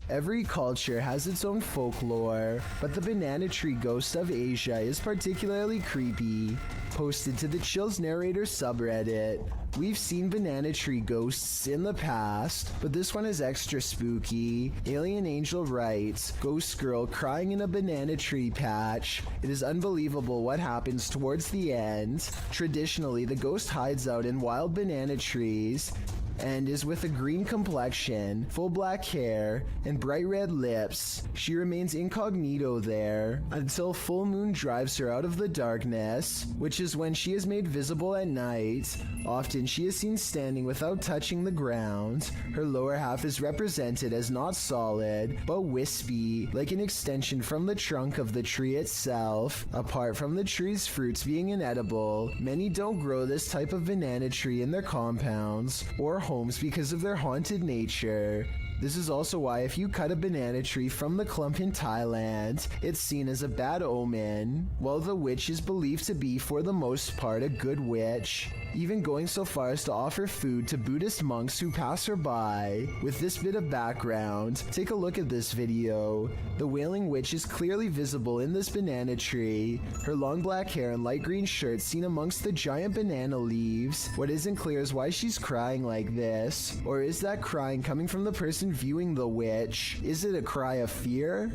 Every culture has its own folklore, but the banana tree ghost of Asia is particularly creepy. Posted to the Chills Narrator subreddit, we've seen banana tree ghosts in the past, but this one is extra spooky. Alien Angel writes, "Ghost girl crying in a banana tree patch. It is unbelievable what happens towards the end. Traditionally, the ghost hides out in wild banana trees and is with a green complexion, full black hair, and bright red lips. She remains incognito there until full moon drives her out of the darkness, which is when she is made visible at night. Often she is seen standing without touching the ground. Her lower half is represented as not solid, but wispy, like an extension from the trunk of the tree itself. Apart from the tree's fruits being inedible, many don't grow this type of banana tree in their compounds or homes because of their haunted nature. This is also why if you cut a banana tree from the clump in Thailand, it's seen as a bad omen, while the witch is believed to be for the most part a good witch, even going so far as to offer food to Buddhist monks who pass her by. With this bit of background, take a look at this video. The Wailing Witch is clearly visible in this banana tree, her long black hair and light green shirt seen amongst the giant banana leaves. What isn't clear is why she's crying like this, or is that crying coming from the person viewing the witch? Is it a cry of fear?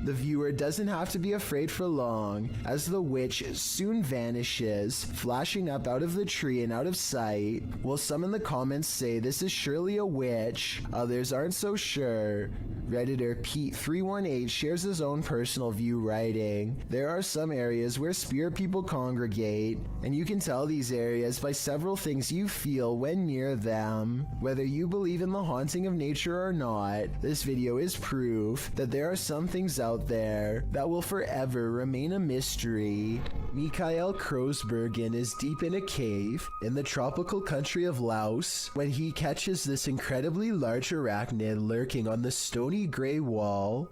The viewer doesn't have to be afraid for long, as the witch soon vanishes, flashing up out of the tree and out of sight. While some in the comments say this is surely a witch, others aren't so sure. Redditor Pete318 shares his own personal view, writing, "There are some areas where spirit people congregate, and you can tell these areas by several things you feel when near them. Whether you believe in the haunting of nature or not, this video is proof that there are some things out there that will forever remain a mystery." Mikael Kroosbergen is deep in a cave in the tropical country of Laos when he catches this incredibly large arachnid lurking on the stony gray wall.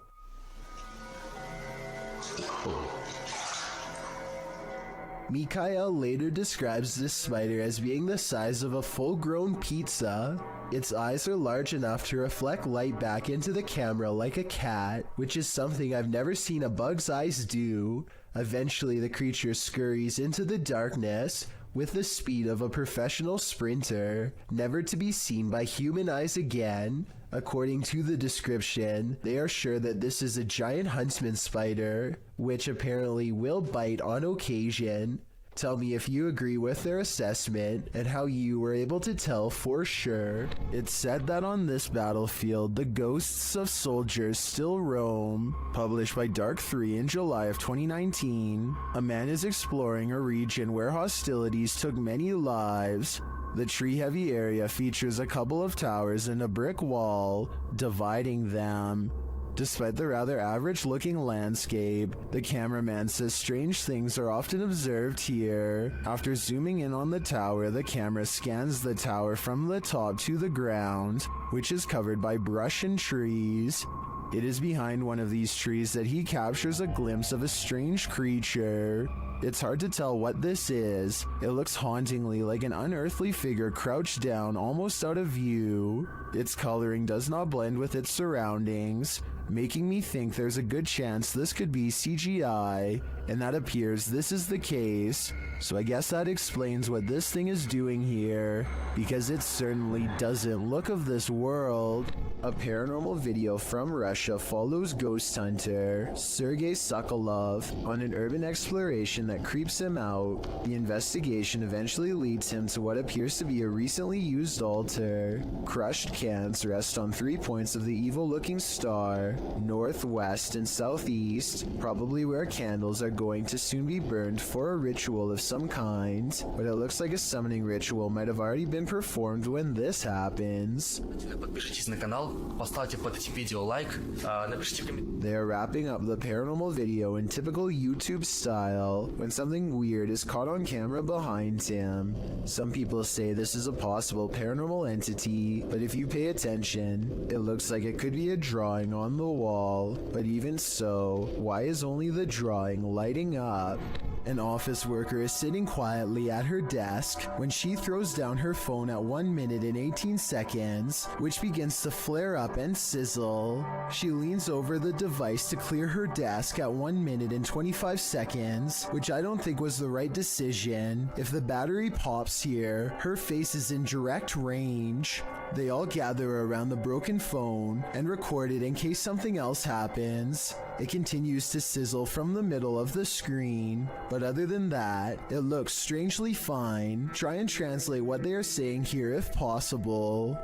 Mikael later describes this spider as being the size of a full-grown pizza. Its eyes are large enough to reflect light back into the camera like a cat, which is something I've never seen a bug's eyes do. Eventually, the creature scurries into the darkness with the speed of a professional sprinter, never to be seen by human eyes again. According to the description, they are sure that this is a giant huntsman spider, which apparently will bite on occasion. Tell me if you agree with their assessment and how you were able to tell for sure. It's said that on this battlefield, the ghosts of soldiers still roam. Published by Dark 3 in July of 2019, a man is exploring a region where hostilities took many lives. The tree-heavy area features a couple of towers and a brick wall dividing them. Despite the rather average-looking landscape, the cameraman says strange things are often observed here. After zooming in on the tower, the camera scans the tower from the top to the ground, which is covered by brush and trees. It is behind one of these trees that he captures a glimpse of a strange creature. It's hard to tell what this is. It looks hauntingly like an unearthly figure crouched down, almost out of view. Its coloring does not blend with its surroundings, making me think there's a good chance this could be CGI, and that appears this is the case. So I guess that explains what this thing is doing here, because it certainly doesn't look of this world. A paranormal video from Russia follows ghost hunter Sergei Sokolov on an urban exploration that creeps him out. The investigation eventually leads him to what appears to be a recently used altar. Crushed cans rest on 3 points of the evil-looking star, northwest and southeast, probably where candles are going to soon be burned for a ritual of some kind. But it looks like a summoning ritual might have already been performed when this happens. Подпишитесь на канал, канал, поставьте под этим видео лайк, напишите комментарий. They are wrapping up the paranormal video in typical YouTube style when something weird is caught on camera behind him. Some people say this is a possible paranormal entity, but if you pay attention, it looks like it could be a drawing on the wall. But even so, why is only the drawing lighting up? An office worker is sitting quietly at her desk when she throws down her phone at 1 minute and 18 seconds, which begins to flare up and sizzle. She leans over the device to clear her desk at 1 minute and 25 seconds, which I don't think was the right decision. If the battery pops here, her face is in direct range. They all gather around the broken phone and record it in case something else happens. It continues to sizzle from the middle of the screen, but other than that, it looks strangely fine. Try and translate what they are saying here if possible.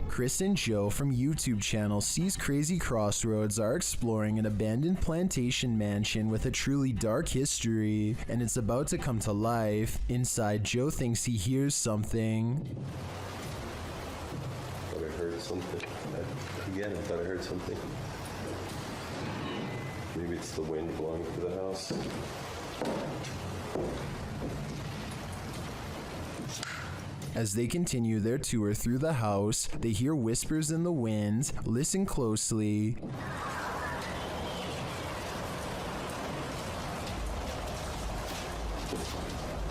Chris and Joe from YouTube channel Sees Crazy Crossroads are exploring an abandoned plantation mansion with a truly dark history, and it's about to come to life. Inside, Joe thinks he hears something. I thought I heard something. Again, I thought I heard something. Maybe it's the wind blowing through the house. As they continue their tour through the house, they hear whispers in the wind. Listen closely.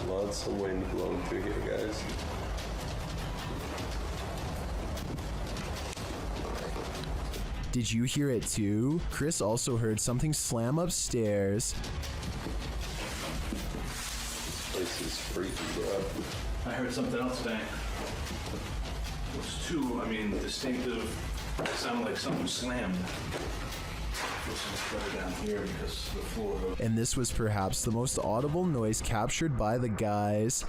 Lots of wind blowing through here, guys. Did you hear it too? Chris also heard something slam upstairs. This place is freaky, bro. I heard something else bang. It was too, distinctive. It sounded like something slammed. This is better down here because the floor. And this was perhaps the most audible noise captured by the guys.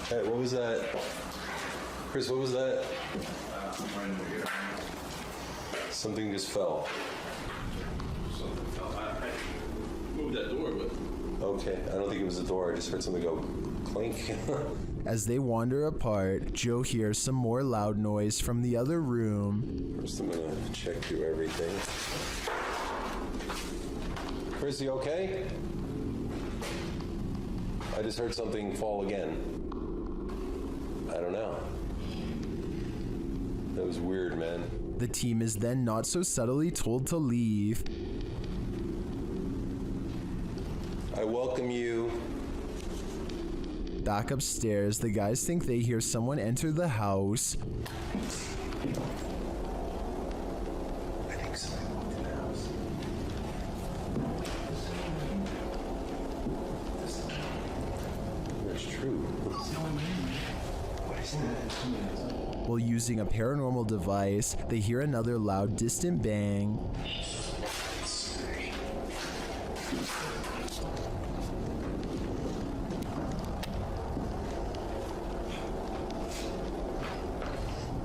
Hey, what was that? Chris, what was that? Right over here. Something just fell. Something fell. I moved that door, but. Okay, I don't think it was the door. I just heard something go clink. As they wander apart, Joe hears some more loud noise from the other room. First, I'm gonna check through everything. Chris, you okay? I just heard something fall again. I don't know. That was weird, man. The team is then not so subtly told to leave. I welcome you. Back upstairs, the guys think they hear someone enter the house. I think someone walked in the house. That's true. What is that? While using a paranormal device, they hear another loud, distant bang.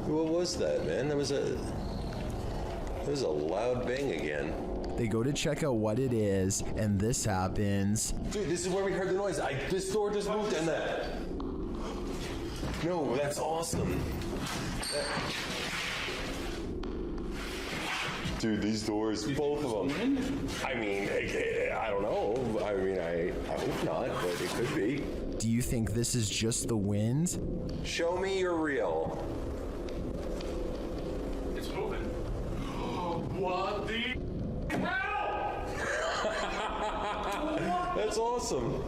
What was that, man? That was a loud bang again. They go to check out what it is, and this happens. Dude, this is where we heard the noise. This door just moved and that. No, that's awesome. Dude, these doors, both of them. I don't know. I hope not, but it could be. Do you think this is just the wind? Show me you're real. It's moving. What the hell? That's awesome.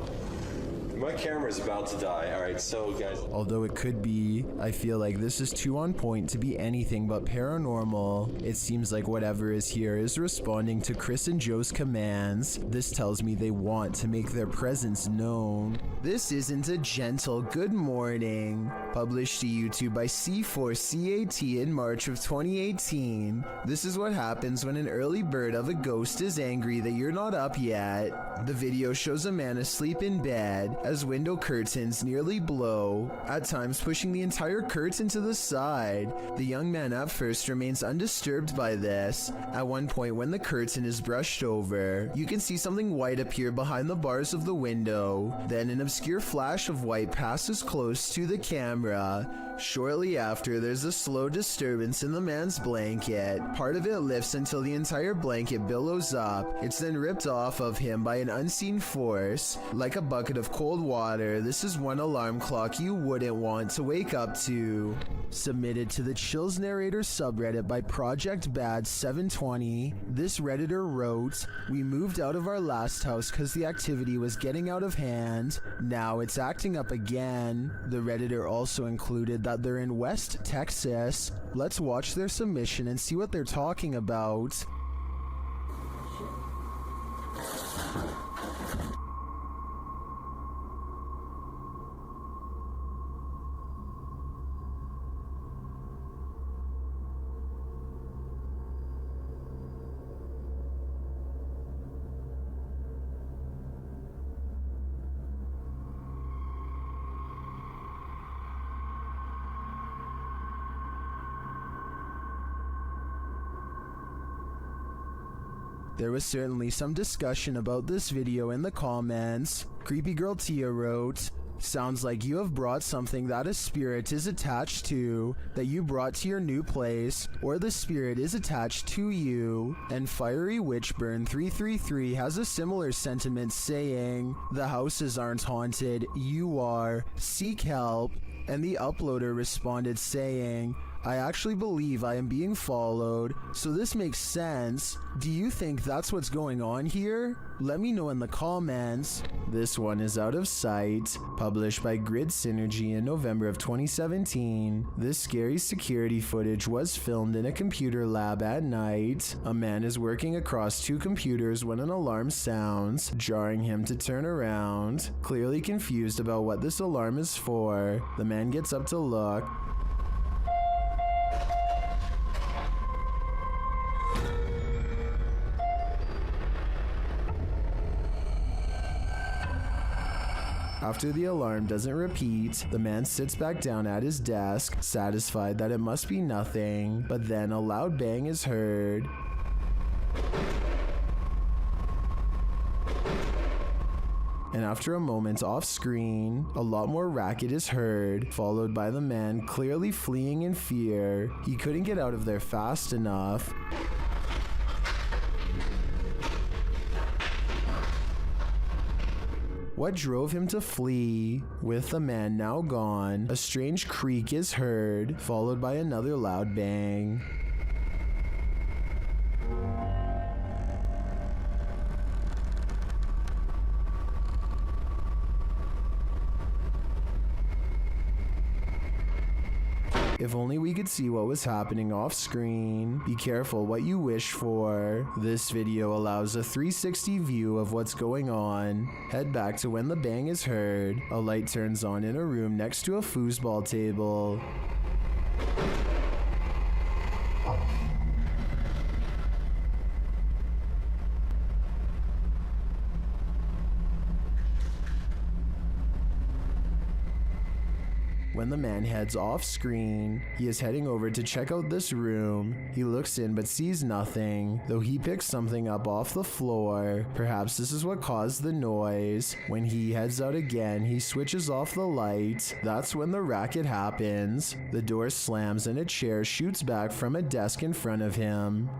My camera's about to die. All right, so guys. Although it could be, I feel like this is too on point to be anything but paranormal. It seems like whatever is here is responding to Chris and Joe's commands. This tells me they want to make their presence known. This isn't a gentle good morning. Published to YouTube by C4CAT in March of 2018. This is what happens when an early bird of a ghost is angry that you're not up yet. The video shows a man asleep in bed as window curtains nearly blow, at times pushing the entire curtain to the side. The young man at first remains undisturbed by this. At one point when the curtain is brushed over, you can see something white appear behind the bars of the window. Then an obscure flash of white passes close to the camera. Shortly after, there's a slow disturbance in the man's blanket. Part of it lifts until the entire blanket billows up. It's then ripped off of him by an unseen force. Like a bucket of cold water, this is one alarm clock you wouldn't want to wake up to. Submitted to the Chills Narrator subreddit by Project Bad 720, this redditor wrote, "We moved out of our last house because the activity was getting out of hand. Now it's acting up again." The redditor also included that they're in West Texas. Let's watch their submission and see what they're talking about. There was certainly some discussion about this video in the comments. Creepy Girl Tia wrote, "Sounds like you have brought something that a spirit is attached to, that you brought to your new place, or the spirit is attached to you." And Fiery Witchburn 333 has a similar sentiment saying, "The houses aren't haunted, you are. Seek help." And the uploader responded saying, "I actually believe I am being followed, so this makes sense. Do you think that's what's going on here? Let me know in the comments." This one is Out of Sight, published by Grid Synergy in November of 2017. This scary security footage was filmed in a computer lab at night. A man is working across two computers when an alarm sounds, jarring him to turn around. Clearly confused about what this alarm is for, the man gets up to look. After the alarm doesn't repeat, the man sits back down at his desk, satisfied that it must be nothing, but then a loud bang is heard. And after a moment off screen, a lot more racket is heard, followed by the man clearly fleeing in fear. He couldn't get out of there fast enough. What drove him to flee? With the man now gone, a strange creak is heard, followed by another loud bang. If only we could see what was happening off screen. Be careful what you wish for. This video allows a 360 view of what's going on. Head back to when the bang is heard. A light turns on in a room next to a foosball table. When the man heads off screen, he is heading over to check out this room. He looks in but sees nothing, though he picks something up off the floor. Perhaps this is what caused the noise. When he heads out again, he switches off the light. That's when the racket happens. The door slams and a chair shoots back from a desk in front of him.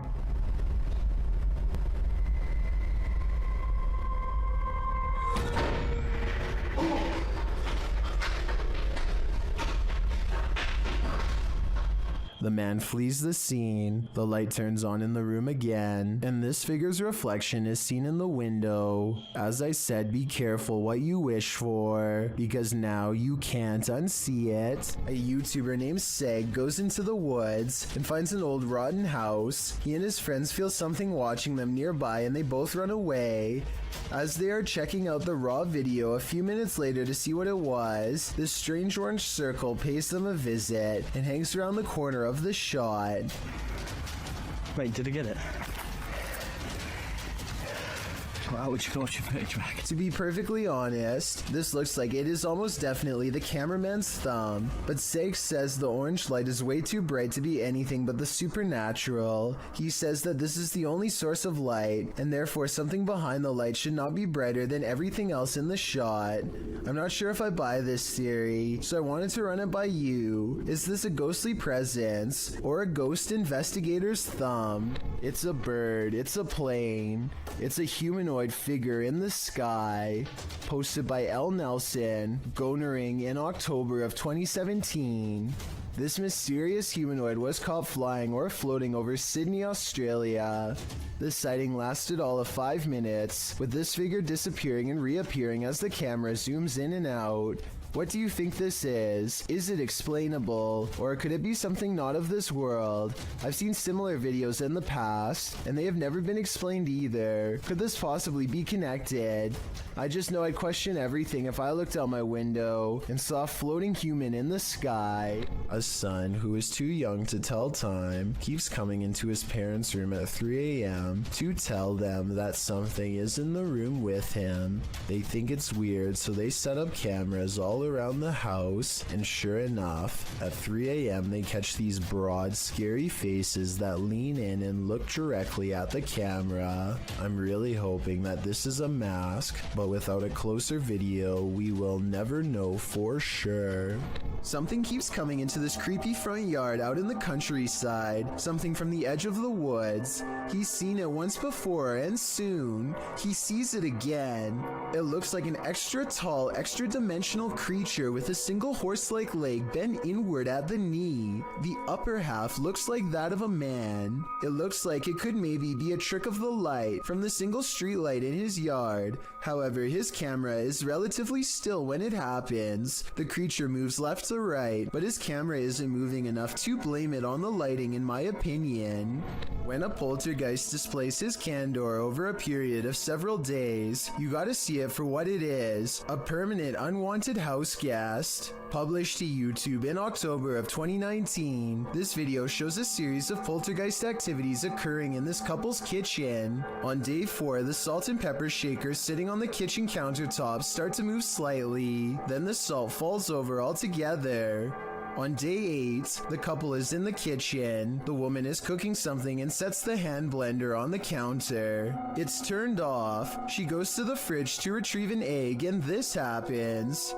The man flees the scene, the light turns on in the room again, and this figure's reflection is seen in the window. As I said, be careful what you wish for, because now you can't unsee it. A YouTuber named Seg goes into the woods and finds an old rotten house. He and his friends feel something watching them nearby and they both run away. As they are checking out the raw video a few minutes later to see what it was, this strange orange circle pays them a visit and hangs around the corner of the shot. Wait, did I get it? How would you launch your footage back? To be perfectly honest, this looks like it is almost definitely the cameraman's thumb, but Seg says the orange light is way too bright to be anything but the supernatural. He says that this is the only source of light, and therefore something behind the light should not be brighter than everything else in the shot. I'm not sure if I buy this theory, so I wanted to run it by you. Is this a ghostly presence, or a ghost investigator's thumb? It's a bird, it's a plane, it's a humanoid figure in the sky. Posted by L. Nelson, Gonering in October of 2017. This mysterious humanoid was caught flying or floating over Sydney, Australia. The sighting lasted all of 5 minutes, with this figure disappearing and reappearing as the camera zooms in and out. What do you think this is? Is it explainable, or could it be something not of this world? I've seen similar videos in the past, and they have never been explained either. Could this possibly be connected? I just know I'd question everything if I looked out my window and saw a floating human in the sky. A son who is too young to tell time keeps coming into his parents' room at 3 a.m. to tell them that something is in the room with him. They think it's weird, so they set up cameras all around the house, and sure enough, at 3 a.m. they catch these broad, scary faces that lean in and look directly at the camera. I'm really hoping that this is a mask, but without a closer video, we will never know for sure. Something keeps coming into this creepy front yard out in the countryside, something from the edge of the woods. He's seen it once before, and soon, he sees it again. It looks like an extra tall, extra dimensional creature with a single horse-like leg bent inward at the knee. The upper half looks like that of a man. It looks like it could maybe be a trick of the light from the single street light in his yard. However, his camera is relatively still when it happens. The creature moves left to right, but his camera isn't moving enough to blame it on the lighting, in my opinion. When a poltergeist displays his candor over a period of several days, you gotta see it for what it is, a permanent unwanted house guest. Published to YouTube in October of 2019, this video shows a series of poltergeist activities occurring in this couple's kitchen. On day 4, the salt and pepper shakers sitting on the kitchen countertops start to move slightly, then the salt falls over altogether. On day 8, the couple is in the kitchen. The woman is cooking something and sets the hand blender on the counter. It's turned off. She goes to the fridge to retrieve an egg, and this happens.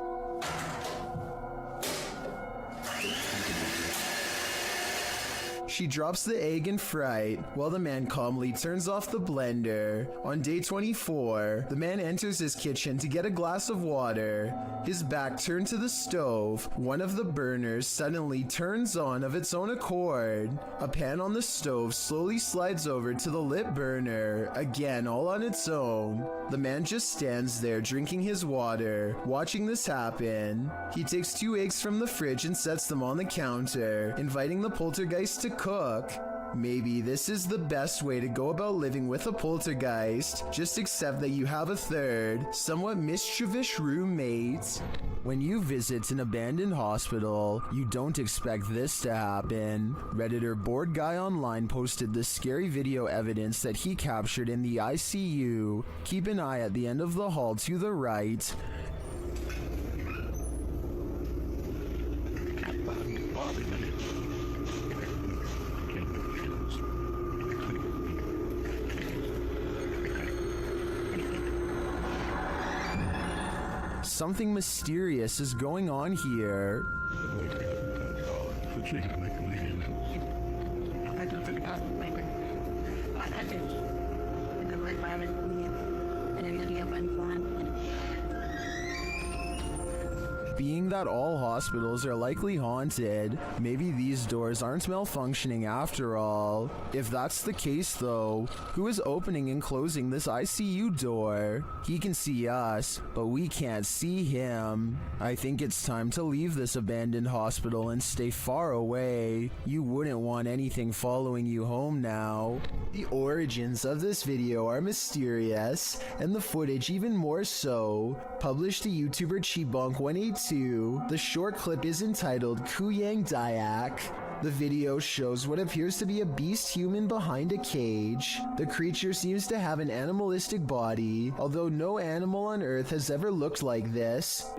She drops the egg in fright, while the man calmly turns off the blender. On day 24, the man enters his kitchen to get a glass of water. His back turned to the stove. One of the burners suddenly turns on of its own accord. A pan on the stove slowly slides over to the lit burner, again all on its own. The man just stands there drinking his water, watching this happen. He takes 2 eggs from the fridge and sets them on the counter, inviting the poltergeist to cook. Maybe this is the best way to go about living with a poltergeist. Just accept that you have a third, somewhat mischievous roommate. When you visit an abandoned hospital, you don't expect this to happen. Redditor Bored Guy Online posted this scary video evidence that he captured in the ICU. Keep an eye at the end of the hall to the right. Something mysterious is going on here. Being that all hospitals are likely haunted, maybe these doors aren't malfunctioning after all. If that's the case though, who is opening and closing this ICU door? He can see us, but we can't see him. I think it's time to leave this abandoned hospital and stay far away. You wouldn't want anything following you home now. The origins of this video are mysterious, and the footage even more so. Published to YouTuber Chibonk182, the short clip is entitled Kuyang Dayak. The video shows what appears to be a beast human behind a cage. The creature seems to have an animalistic body, although no animal on Earth has ever looked like this.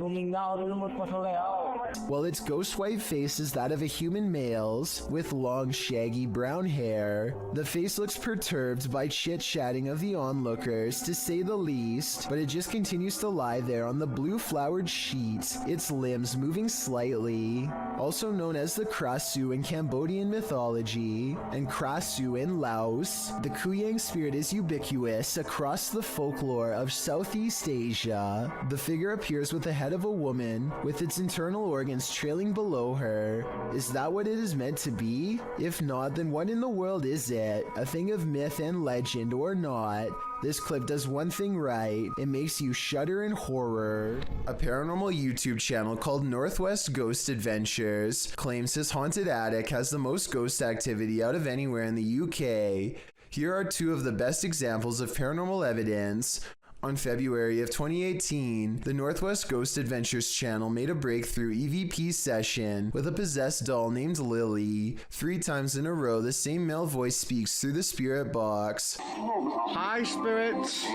While its ghost white face is that of a human male's, with long shaggy brown hair. The face looks perturbed by chit-chatting of the onlookers, to say the least, but it just continues to lie there on the blue flowered sheet, its limbs moving slightly. Also known as the Krasu in Cambodian mythology, and Krasu in Laos, the Kuyang spirit is ubiquitous across the folklore of Southeast Asia. The figure appears with the head of a woman, with its internal organs trailing below her. Is that what it is meant to be? If not, then what in the world is it? A thing of myth and legend or not? This clip does one thing right. It makes you shudder in horror. A paranormal YouTube channel called Northwest Ghost Adventures claims his haunted attic has the most ghost activity out of anywhere in the UK. Here are two of the best examples of paranormal evidence. On February of 2018, the Northwest Ghost Adventures channel made a breakthrough EVP session with a possessed doll named Lily. 3 times in a row, the same male voice speaks through the spirit box. Hi, spirits.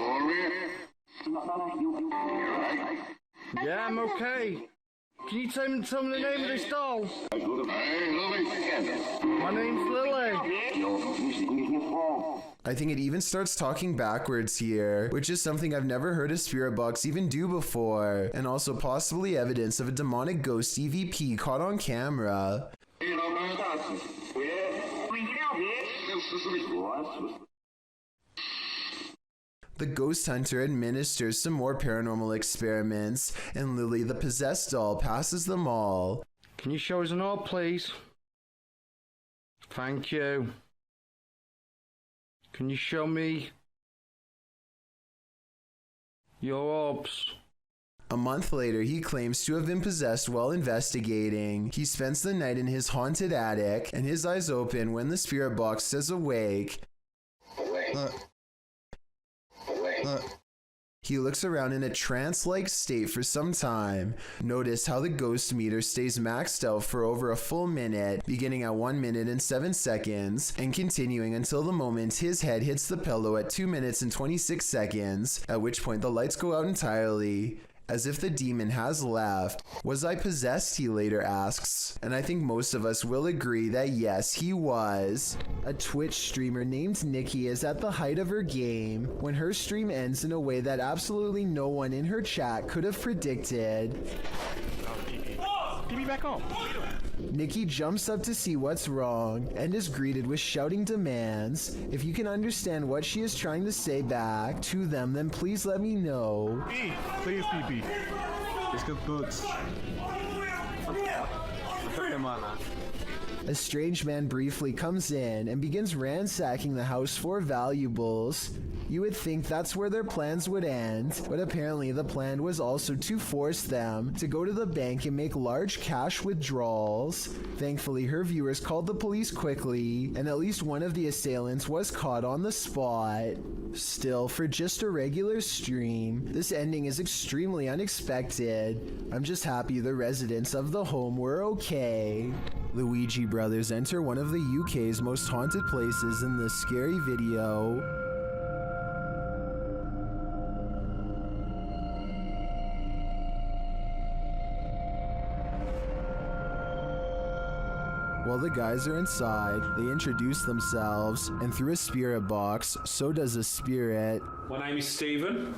Yeah, I'm okay. Can you tell me the name of this doll? My name's Lily. I think it even starts talking backwards here, which is something I've never heard a spirit box even do before, and also possibly evidence of a demonic ghost EVP caught on camera. The ghost hunter administers some more paranormal experiments, and Lily the possessed doll passes them all. Can you show us an orb, please? Thank you. Can you show me your orbs? A month later, he claims to have been possessed while investigating. He spends the night in his haunted attic, and his eyes open when the spirit box says awake. He looks around in a trance-like state for some time. Notice how the ghost meter stays maxed out for over a full minute, beginning at 1 minute and 7 seconds, and continuing until the moment his head hits the pillow at 2 minutes and 26 seconds, at which point the lights go out entirely. As if the demon has left. Was I possessed, he later asks, and I think most of us will agree that yes, he was. A Twitch streamer named Nikki is at the height of her game when her stream ends in a way that absolutely no one in her chat could have predicted. Give me back home. Nikki jumps up to see what's wrong and is greeted with shouting demands. If you can understand what she is trying to say back to them, then please let me know. Please, PP. Let's go books. A strange man briefly comes in and begins ransacking the house for valuables. You would think that's where their plans would end, but apparently the plan was also to force them to go to the bank and make large cash withdrawals. Thankfully, her viewers called the police quickly, and at least one of the assailants was caught on the spot. Still, for just a regular stream, this ending is extremely unexpected. I'm just happy the residents of the home were okay. The Ouija brothers enter one of the UK's most haunted places in this scary video. While the guys are inside, they introduce themselves, and through a spirit box, so does a spirit. My name is Stephen.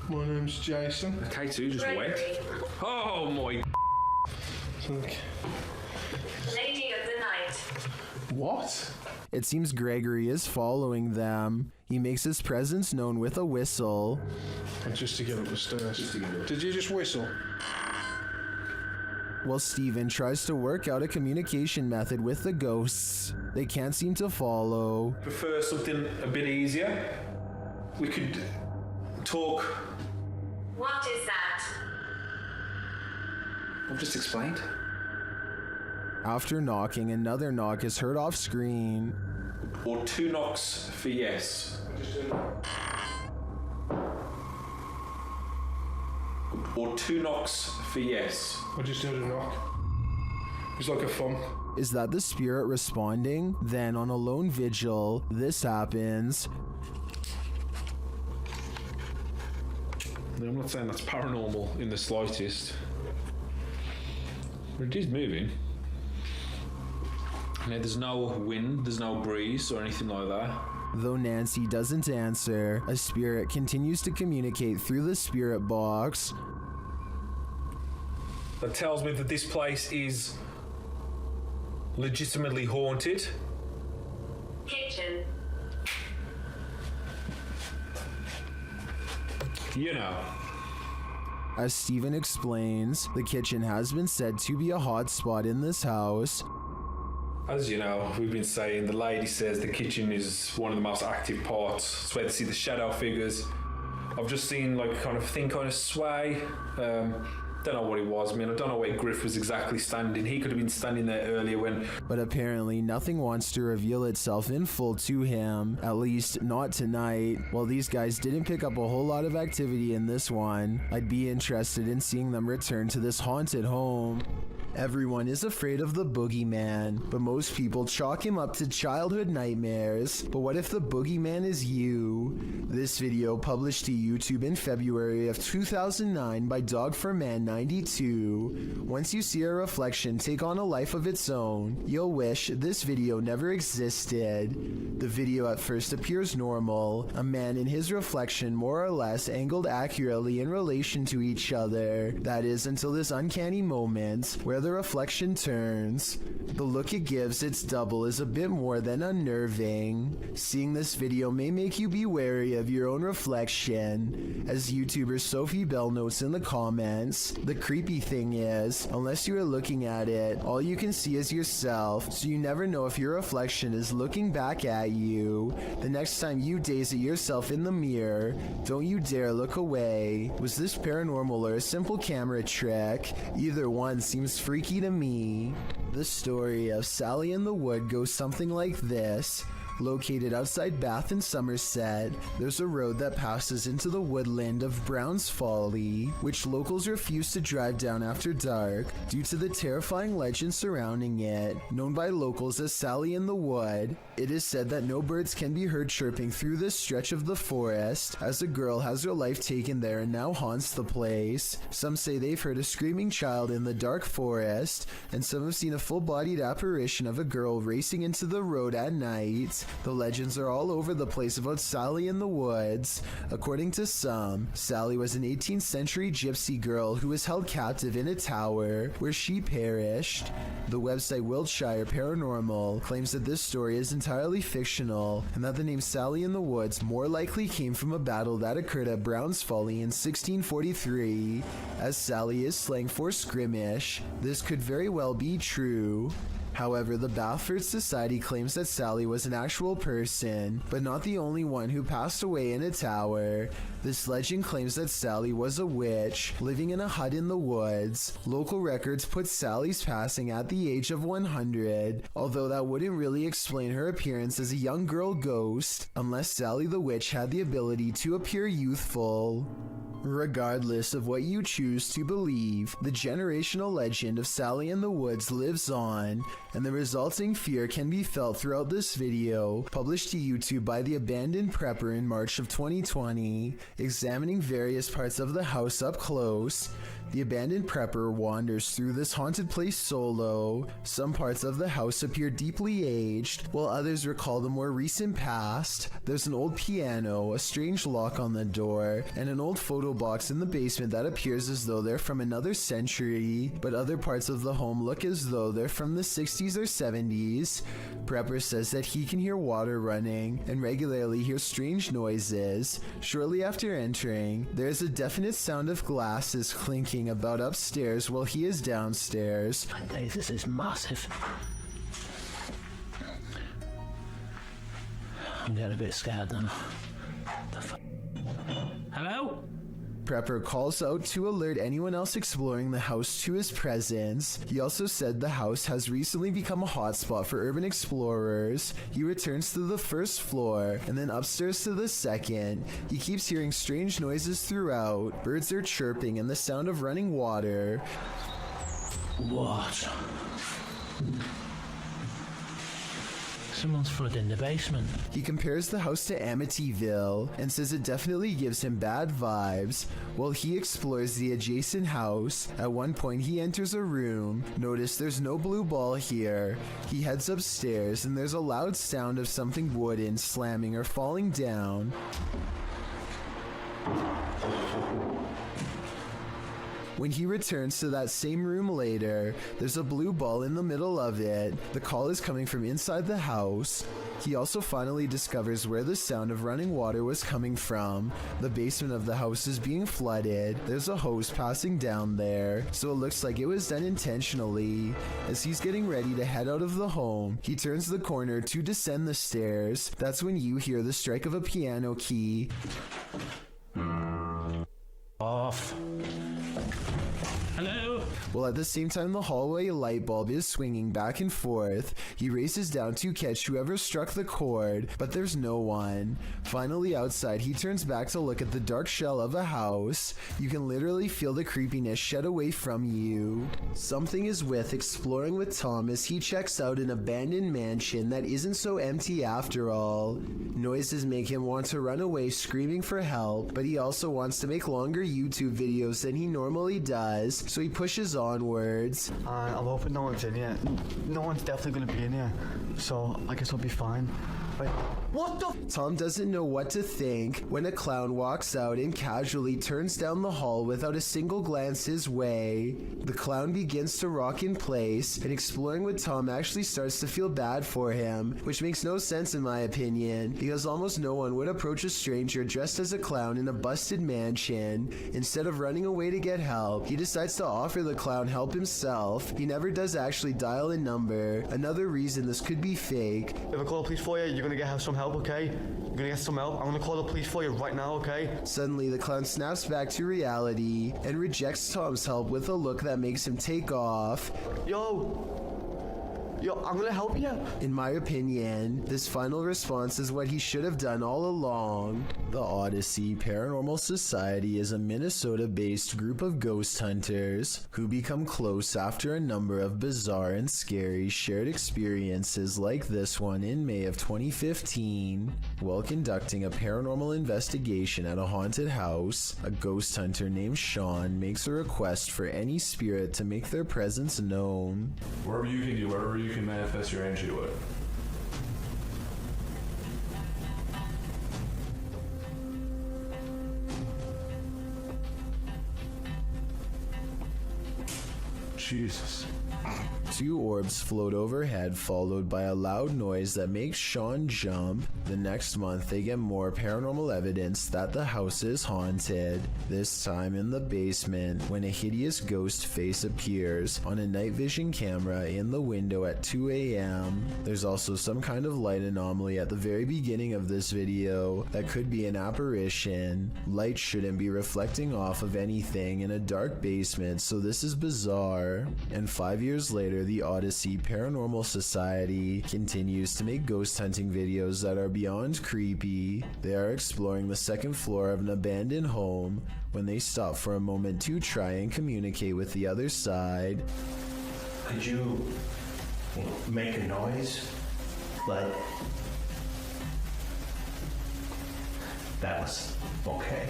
My name's Jason. Okay, too, just wait. Oh my. Lady of the night. What? It seems Gregory is following them. He makes his presence known with a whistle. Just to get up the stairs. Did you just whistle? While Steven tries to work out a communication method with the ghosts, they can't seem to follow. Prefer something a bit easier? We could talk. What is that? I've just explained. After knocking, another knock is heard off screen. Or 2 knocks for yes. Or 2 knocks for yes. I just heard a knock. It's like a thump. Is that the spirit responding? Then on a lone vigil, this happens. Now, I'm not saying that's paranormal in the slightest, but it is moving. Now, there's no wind, there's no breeze or anything like that. Though Nancy doesn't answer, a spirit continues to communicate through the spirit box. That tells me that this place is legitimately haunted. Kitchen. You know. As Steven explains, the kitchen has been said to be a hot spot in this house. As you know, we've been saying, the lady says the kitchen is one of the most active parts. It's where to see the shadow figures. I've just seen like kind of sway. Don't know what it was. I mean, I don't know where Griff was exactly standing. He could have been standing there earlier when... But apparently nothing wants to reveal itself in full to him, at least not tonight. While these guys didn't pick up a whole lot of activity in this one, I'd be interested in seeing them return to this haunted home. Everyone is afraid of the boogeyman, but most people chalk him up to childhood nightmares. But what if the boogeyman is you? This video, published to YouTube in February of 2009 by Dog4Man92. Once you see a reflection take on a life of its own, you'll wish this video never existed. The video at first appears normal, a man and his reflection more or less angled accurately in relation to each other. That is, until this uncanny moment where the reflection turns. The look it gives its double is a bit more than unnerving. Seeing this video may make you be wary of your own reflection. As YouTuber Sophie Bell notes in the comments, the creepy thing is, unless you are looking at it, all you can see is yourself, so you never know if your reflection is looking back at you. The next time you gaze at yourself in the mirror, don't you dare look away. Was this paranormal or a simple camera trick? Either one seems freaky to me. The story of Sally in the Wood goes something like this. Located outside Bath in Somerset, there's a road that passes into the woodland of Brown's Folly, which locals refuse to drive down after dark due to the terrifying legend surrounding it. Known by locals as Sally in the Wood, it is said that no birds can be heard chirping through this stretch of the forest, as a girl has her life taken there and now haunts the place. Some say they've heard a screaming child in the dark forest, and some have seen a full-bodied apparition of a girl racing into the road at night. The legends are all over the place about Sally in the Woods. According to some, Sally was an 18th century gypsy girl who was held captive in a tower where she perished. The website Wiltshire Paranormal claims that this story is entirely fictional and that the name Sally in the Woods more likely came from a battle that occurred at Brown's Folly in 1643, as Sally is slang for skirmish. This could very well be true. However, the Bathford Society claims that Sally was an actual person, but not the only one who passed away in a tower. This legend claims that Sally was a witch, living in a hut in the woods. Local records put Sally's passing at the age of 100, although that wouldn't really explain her appearance as a young girl ghost, unless Sally the witch had the ability to appear youthful. Regardless of what you choose to believe, the generational legend of Sally in the Woods lives on, and the resulting fear can be felt throughout this video, published to YouTube by the Abandoned Prepper in March of 2020. Examining various parts of the house up close, the Abandoned Prepper wanders through this haunted place solo. Some parts of the house appear deeply aged, while others recall the more recent past. There's an old piano, a strange lock on the door, and an old photo box in the basement that appears as though they're from another century, but other parts of the home look as though they're from the 60s or 70s. Prepper says that he can hear water running and regularly hears strange noises. Shortly after entering, there's a definite sound of glasses clinking about upstairs while he is downstairs. This is massive. I'm getting a bit scared now. Hello? Prepper calls out to alert anyone else exploring the house to his presence. He also said the house has recently become a hotspot for urban explorers. He returns to the first floor and then upstairs to the second. He keeps hearing strange noises throughout. Birds are chirping and the sound of running water. What? Someone's flooding the basement. He compares the house to Amityville and says it definitely gives him bad vibes. While he explores the adjacent house, at one point he enters a room. Notice there's no blue ball here. He heads upstairs and there's a loud sound of something wooden slamming or falling down. When he returns to that same room later, there's a blue ball in the middle of it. The call is coming from inside the house. He also finally discovers where the sound of running water was coming from. The basement of the house is being flooded. There's a hose passing down there, so it looks like it was done intentionally. As he's getting ready to head out of the home, he turns the corner to descend the stairs. That's when you hear the strike of a piano key. Off. Hello? Well, at the same time, the hallway light bulb is swinging back and forth. He races down to catch whoever struck the cord, but there's no one. Finally, outside, he turns back to look at the dark shell of a house. You can literally feel the creepiness shed away from you. Something is with exploring with Tom as he checks out an abandoned mansion that isn't so empty after all. Noises make him want to run away screaming for help, but he also wants to make longer YouTube videos than he normally does, so he pushes onwards. I'm hoping no one's in here. No one's definitely gonna be in here, so I guess I'll be fine. Wait, what the? Tom doesn't know what to think when a clown walks out and casually turns down the hall without a single glance his way. The clown begins to rock in place, and exploring with Tom actually starts to feel bad for him, which makes no sense in my opinion, because almost no one would approach a stranger dressed as a clown in a busted mansion. Instead of running away to get help, he decides to offer the clown help himself. He never does actually dial a number. Another reason this could be fake. If I call the police for you, you're gonna get some help, okay? You're gonna get some help. I'm gonna call the police for you right now, okay? Suddenly, the clown snaps back to reality and rejects Tom's help with a look that makes him take off. Yo, I'm gonna help you. In my opinion, this final response is what he should have done all along. The Odyssey Paranormal Society is a Minnesota-based group of ghost hunters who become close after a number of bizarre and scary shared experiences like this one in May of 2015. While conducting a paranormal investigation at a haunted house, a ghost hunter named Sean makes a request for any spirit to make their presence known. Wherever you can do, wherever you can manifest your energy to it. Jesus. Two orbs float overhead, followed by a loud noise that makes Sean jump. The next month, they get more paranormal evidence that the house is haunted, this time in the basement, when a hideous ghost face appears on a night vision camera in the window at 2 a.m. There's also some kind of light anomaly at the very beginning of this video that could be an apparition. Light shouldn't be reflecting off of anything in a dark basement, so this is bizarre. And 5 years later, the Odyssey Paranormal Society continues to make ghost hunting videos that are beyond creepy. They are exploring the second floor of an abandoned home when they stop for a moment to try and communicate with the other side. Could you make a noise? Like... That was okay.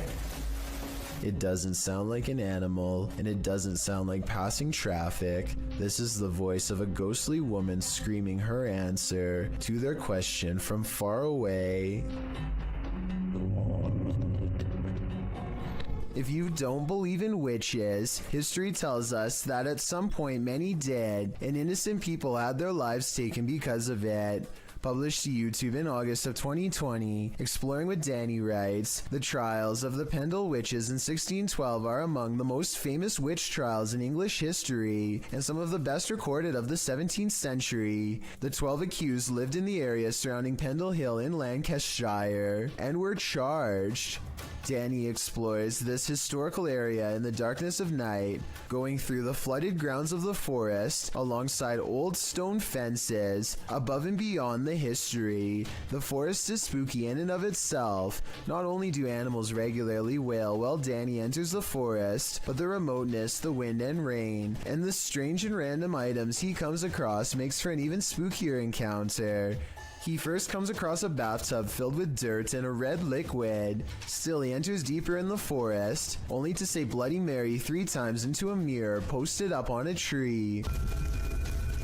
It doesn't sound like an animal, and it doesn't sound like passing traffic. This is the voice of a ghostly woman screaming her answer to their question from far away. If you don't believe in witches, history tells us that at some point many did, and innocent people had their lives taken because of it. Published to YouTube in August of 2020, Exploring with Danny writes, "The trials of the Pendle witches in 1612 are among the most famous witch trials in English history, and some of the best recorded of the 17th century. The 12 accused lived in the area surrounding Pendle Hill in Lancashire, and were charged." Danny explores this historical area in the darkness of night, going through the flooded grounds of the forest, alongside old stone fences, above and beyond the history. The forest is spooky in and of itself. Not only do animals regularly wail while Danny enters the forest, but the remoteness, the wind and rain, and the strange and random items he comes across makes for an even spookier encounter. He first comes across a bathtub filled with dirt and a red liquid. Still, he enters deeper in the forest, only to say Bloody Mary 3 times into a mirror posted up on a tree.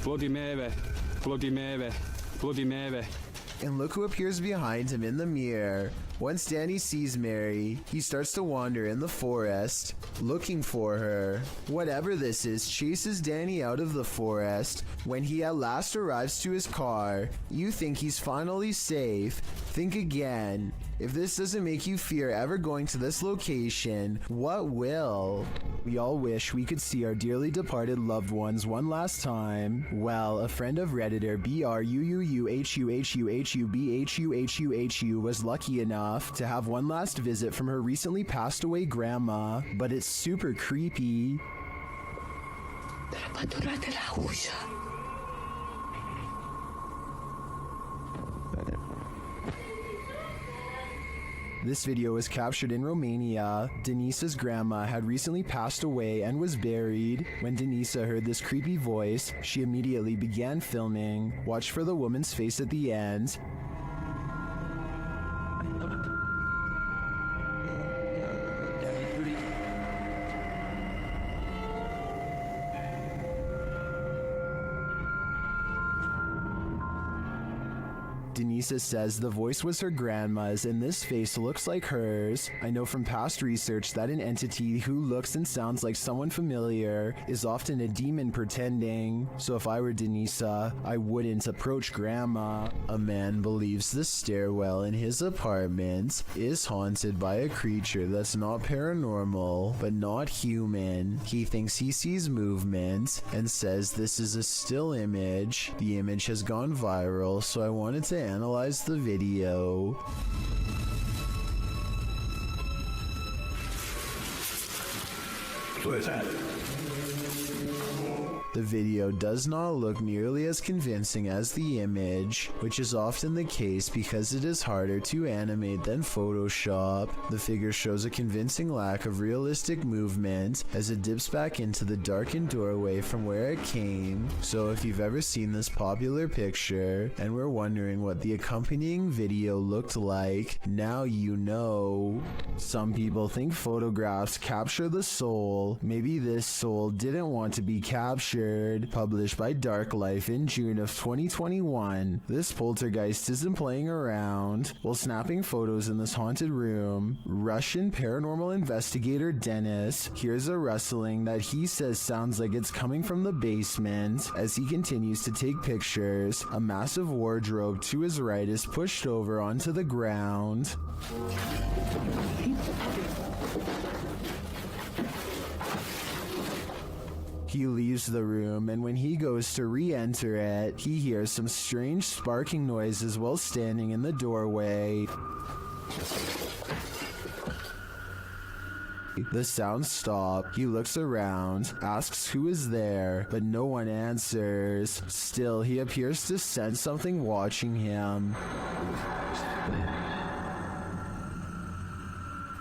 Bloody Mary, Bloody Mary, Bloody Mary. And look who appears behind him in the mirror. Once Danny sees Mary, he starts to wander in the forest, looking for her. Whatever this is chases Danny out of the forest. When he at last arrives to his car, you think he's finally safe. Think again. If this doesn't make you fear ever going to this location, what will? We all wish we could see our dearly departed loved ones one last time. Well, a friend of Redditor BRUUHUHUHUBHUHUHU was lucky enough to have one last visit from her recently passed away grandma, but it's super creepy. This video was captured in Romania. Denise's grandma had recently passed away and was buried. When Denise heard this creepy voice, she immediately began filming. Watch for the woman's face at the end. Denise says the voice was her grandma's and this face looks like hers. I know from past research that an entity who looks and sounds like someone familiar is often a demon pretending. So if I were Denise, I wouldn't approach grandma. A man believes the stairwell in his apartment is haunted by a creature that's not paranormal, but not human. He thinks he sees movement and says this is a still image. The image has gone viral, so I wanted to analyze the video. What is that? The video does not look nearly as convincing as the image, which is often the case because it is harder to animate than Photoshop. The figure shows a convincing lack of realistic movement as it dips back into the darkened doorway from where it came. So if you've ever seen this popular picture and were wondering what the accompanying video looked like, now you know. Some people think photographs capture the soul. Maybe this soul didn't want to be captured. Published by Dark Life in June of 2021. This poltergeist isn't playing around. While snapping photos in this haunted room, Russian paranormal investigator Dennis hears a rustling that he says sounds like it's coming from the basement. As he continues to take pictures, a massive wardrobe to his right is pushed over onto the ground. He leaves the room, and when he goes to re-enter it, he hears some strange sparking noises while standing in the doorway. The sounds stop. He looks around, asks who is there, but no one answers. Still, he appears to sense something watching him.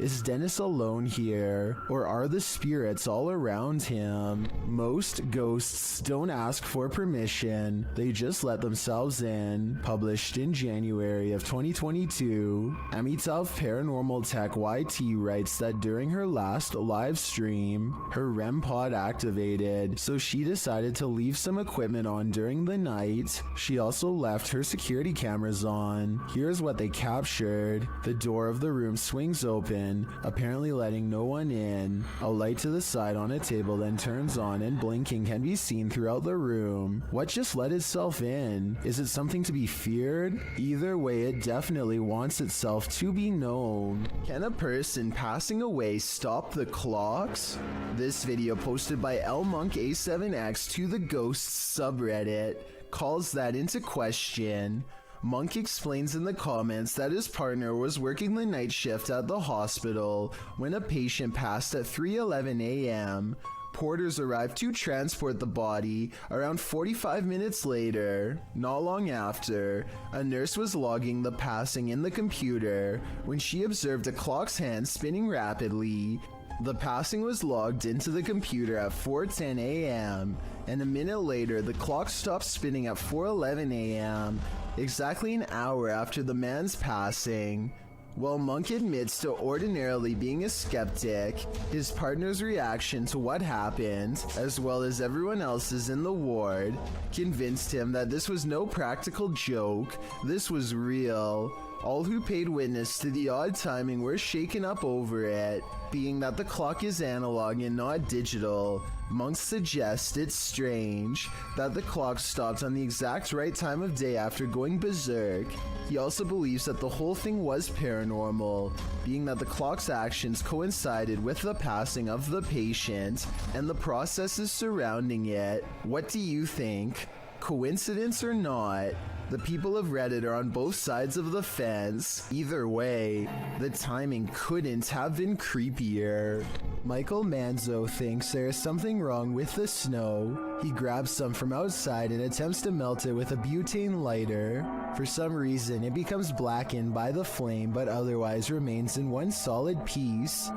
Is Dennis alone here, or are the spirits all around him? Most ghosts don't ask for permission, they just let themselves in. Published in January of 2022, Amitav Paranormal Tech YT writes that during her last live stream, her REM pod activated, so she decided to leave some equipment on during the night. She also left her security cameras on. Here's what they captured. The door of the room swings open, apparently letting no one in. A light to the side on a table then turns on and blinking can be seen throughout the room. What just let itself in? Is it something to be feared? Either way, it definitely wants itself to be known. Can a person passing away stop the clocks? This video posted by LMonkA7X to the Ghosts subreddit calls that into question. Monk explains in the comments that his partner was working the night shift at the hospital when a patient passed at 3:11 a.m. Porters arrived to transport the body around 45 minutes later. Not long after, a nurse was logging the passing in the computer when she observed a clock's hand spinning rapidly. The passing was logged into the computer at 4:10 a.m. and a minute later the clock stopped spinning at 4:11 a.m. exactly an hour after the man's passing. While Monk admits to ordinarily being a skeptic, his partner's reaction to what happened, as well as everyone else's in the ward, convinced him that this was no practical joke, this was real. All who paid witness to the odd timing were shaken up over it. Being that the clock is analog and not digital, Monk suggests it's strange that the clock stopped on the exact right time of day after going berserk. He also believes that the whole thing was paranormal, being that the clock's actions coincided with the passing of the patient and the processes surrounding it. What do you think? Coincidence or not? The people of Reddit are on both sides of the fence. Either way, the timing couldn't have been creepier. Michael Manzo thinks there is something wrong with the snow. He grabs some from outside and attempts to melt it with a butane lighter. For some reason, it becomes blackened by the flame, but otherwise remains in one solid piece.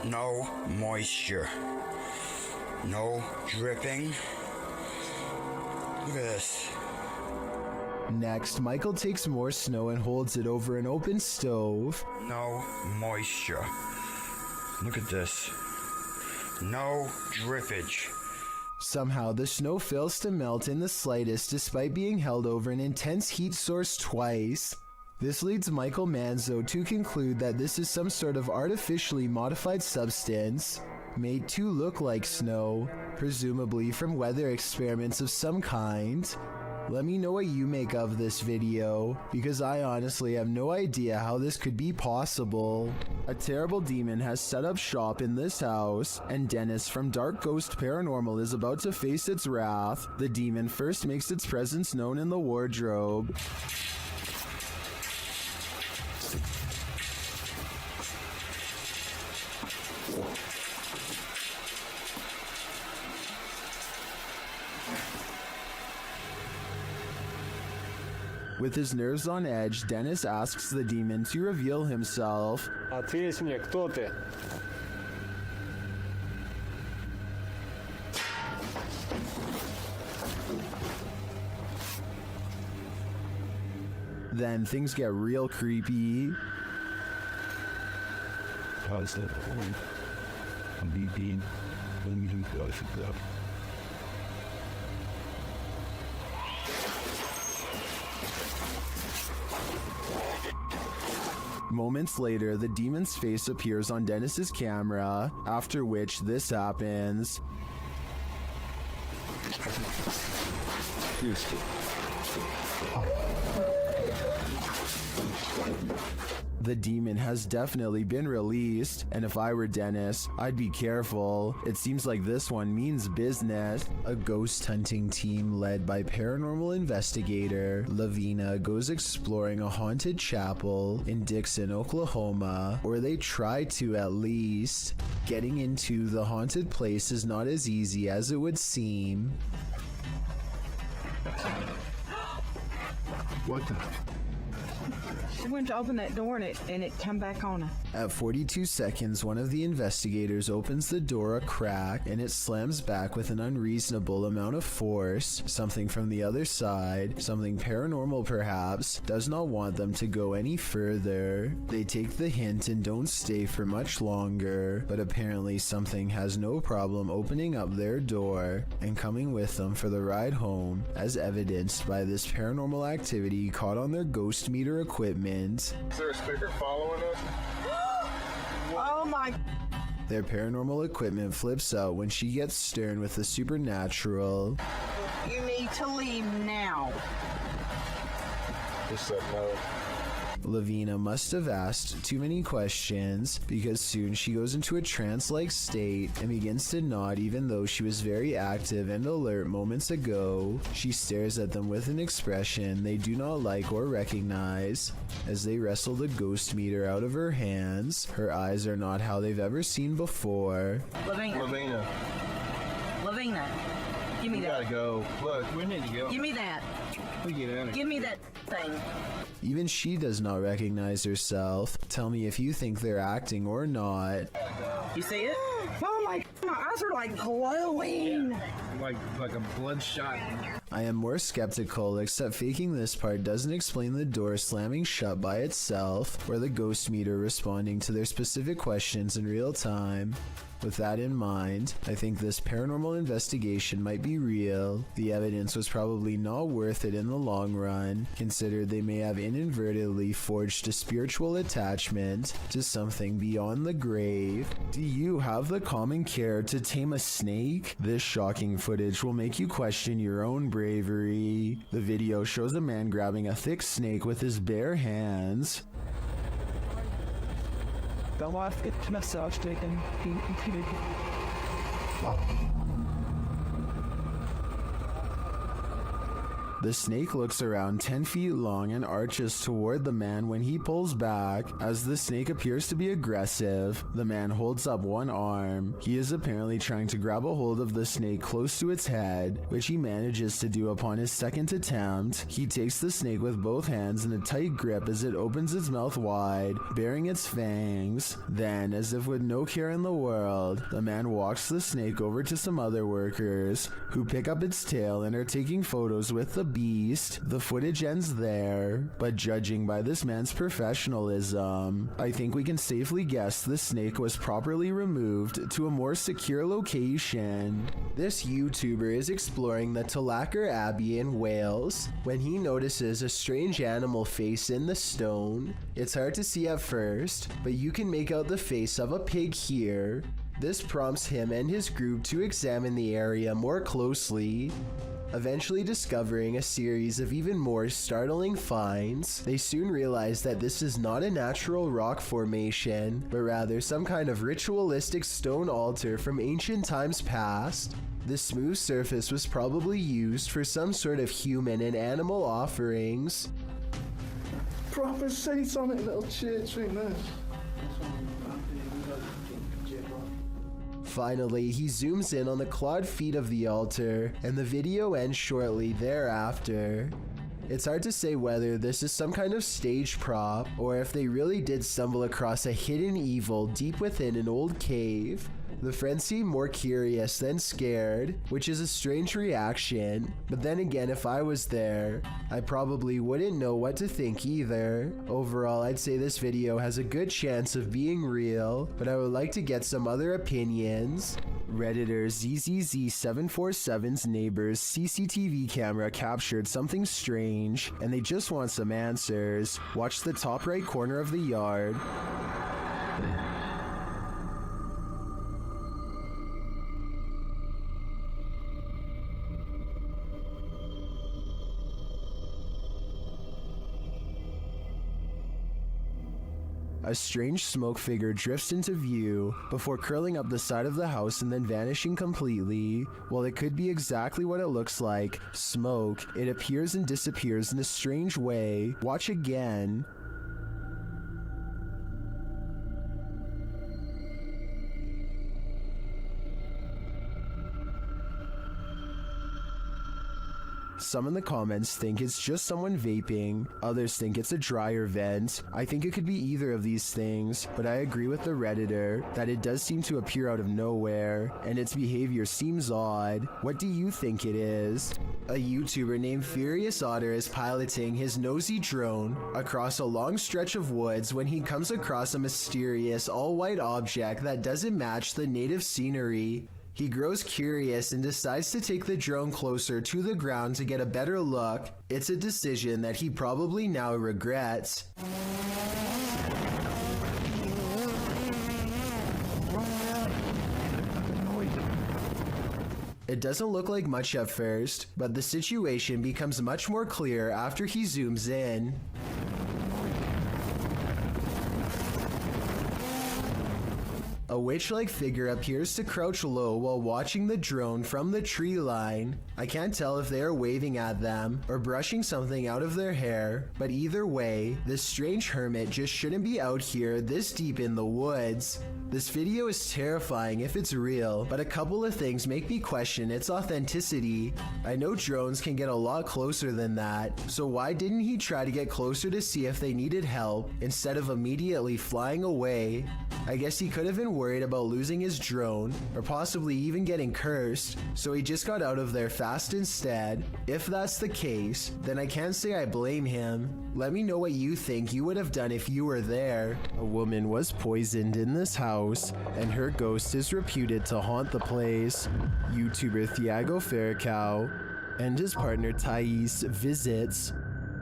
No moisture. No dripping. Look at this. Next, Michael takes more snow and holds it over an open stove. No moisture. Look at this. No drippage. Somehow, the snow fails to melt in the slightest despite being held over an intense heat source twice. This leads Michael Manzo to conclude that this is some sort of artificially modified substance made to look like snow, presumably from weather experiments of some kind. Let me know what you make of this video, because I honestly have no idea how this could be possible. A terrible demon has set up shop in this house, and Dennis from Dark Ghost Paranormal is about to face its wrath. The demon first makes its presence known in the wardrobe. With his nerves on edge, Dennis asks the demon to reveal himself. Ответь мне, кто ты? Then things get real creepy. Moments later, the demon's face appears on Dennis's camera, after which this happens. The demon has definitely been released, and if I were Dennis, I'd be careful. It seems like this one means business. A ghost hunting team led by paranormal investigator Lavina goes exploring a haunted chapel in Dixon, Oklahoma, or they try to at least. Getting into the haunted place is not as easy as it would seem. What the? She went to open that door and it come back on her. At 42 seconds, one of the investigators opens the door a crack and it slams back with an unreasonable amount of force. Something from the other side, something paranormal perhaps, does not want them to go any further. They take the hint and don't stay for much longer, but apparently something has no problem opening up their door and coming with them for the ride home, as evidenced by this paranormal activity caught on their ghost meter equipment. Is there a speaker following us? Oh my. Their paranormal equipment flips out when she gets stern with the supernatural. You need to leave now. He said no. Lavina must have asked too many questions, because soon she goes into a trance-like state and begins to nod even though she was very active and alert moments ago. She stares at them with an expression they do not like or recognize. As they wrestle the ghost meter out of her hands, her eyes are not how they've ever seen before. Lavina. Lavina. Give me We that. gotta go. Look, we need to go. Give me that. We get in. Give me that thing. Even she does not recognize herself. Tell me if you think they're acting or not. You see it? Oh my God. eyes are like glowing. Like a bloodshot. I am more skeptical, except faking this part doesn't explain the door slamming shut by itself, or the ghost meter responding to their specific questions in real time. With that in mind, I think this paranormal investigation might be real. The evidence was probably not worth it in the long run, considered they may have inadvertently forged a spiritual attachment to something beyond the grave. Do you have the common care to tame a snake? This shocking footage will make you question your own bravery. The video shows a man grabbing a thick snake with his bare hands. Dann war es gibt Messer ausstecken. The snake looks around 10 feet long and arches toward the man when he pulls back. As the snake appears to be aggressive, the man holds up one arm. He is apparently trying to grab a hold of the snake close to its head, which he manages to do upon his second attempt. He takes the snake with both hands in a tight grip as it opens its mouth wide, baring its fangs. Then, as if with no care in the world, the man walks the snake over to some other workers, who pick up its tail and are taking photos with the beast. The footage ends there, but judging by this man's professionalism, I think we can safely guess the snake was properly removed to a more secure location. This YouTuber is exploring the Tulacker Abbey in Wales when he notices a strange animal face in the stone. It's hard to see at first, but you can make out the face of a pig here. This prompts him and his group to examine the area more closely, eventually discovering a series of even more startling finds. They soon realize that this is not a natural rock formation, but rather some kind of ritualistic stone altar from ancient times past. The smooth surface was probably used for some sort of human and animal offerings. Proper saints on it, little church right there. Finally, he zooms in on the clawed feet of the altar, and the video ends shortly thereafter. It's hard to say whether this is some kind of stage prop, or if they really did stumble across a hidden evil deep within an old cave. The friends seem more curious than scared, which is a strange reaction, but then again, if I was there, I probably wouldn't know what to think either. Overall, I'd say this video has a good chance of being real, but I would like to get some other opinions. Redditor ZZZ747's neighbor's CCTV camera captured something strange, and they just want some answers. Watch the top right corner of the yard. A strange smoke figure drifts into view before curling up the side of the house and then vanishing completely. While it could be exactly what it looks like, smoke, it appears and disappears in a strange way. Watch again. Some in the comments think it's just someone vaping, others think it's a dryer vent. I think it could be either of these things, but I agree with the Redditor that it does seem to appear out of nowhere, and its behavior seems odd. What do you think it is? A YouTuber named Furious Otter is piloting his nosy drone across a long stretch of woods when he comes across a mysterious all-white object that doesn't match the native scenery. He grows curious and decides to take the drone closer to the ground to get a better look. It's a decision that he probably now regrets. It doesn't look like much at first, but the situation becomes much more clear after he zooms in. A witch-like figure appears to crouch low while watching the drone from the tree line. I can't tell if they are waving at them or brushing something out of their hair, but either way, this strange hermit just shouldn't be out here this deep in the woods. This video is terrifying if it's real, but a couple of things make me question its authenticity. I know drones can get a lot closer than that, so why didn't he try to get closer to see if they needed help instead of immediately flying away? I guess he could have been worried about losing his drone, or possibly even getting cursed, so he just got out of there fast instead. If that's the case, then I can't say I blame him. Let me know what you think you would have done if you were there. A woman was poisoned in this house, and her ghost is reputed to haunt the place. YouTuber Thiago Ferracao and his partner Thais visits,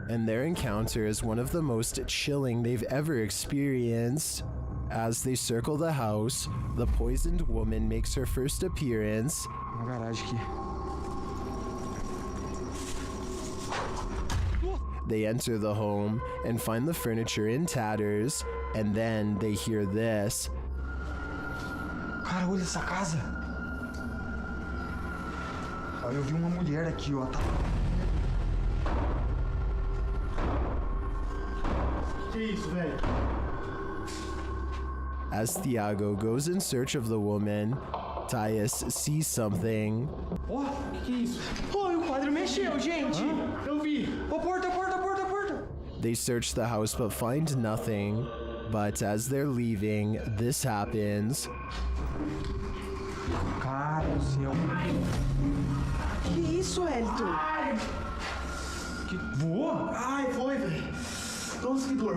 and their encounter is one of the most chilling they've ever experienced. As they circle the house, the poisoned woman makes her first appearance. They enter the home and find the furniture in tatters, and then they hear this. Cara, olha essa casa. Olha, eu vi uma mulher aqui, ó. Que isso, velho? As Thiago goes in search of the woman, Thais sees something. Ó, que é isso? Ó, o quadro mexeu, gente. Eu vi. Ó, porta. They search the house but find nothing. But as they're leaving, this happens. Cara do céu. Que isso, Elton? Que voou? Ai, foi, velho. Nossa, que dor.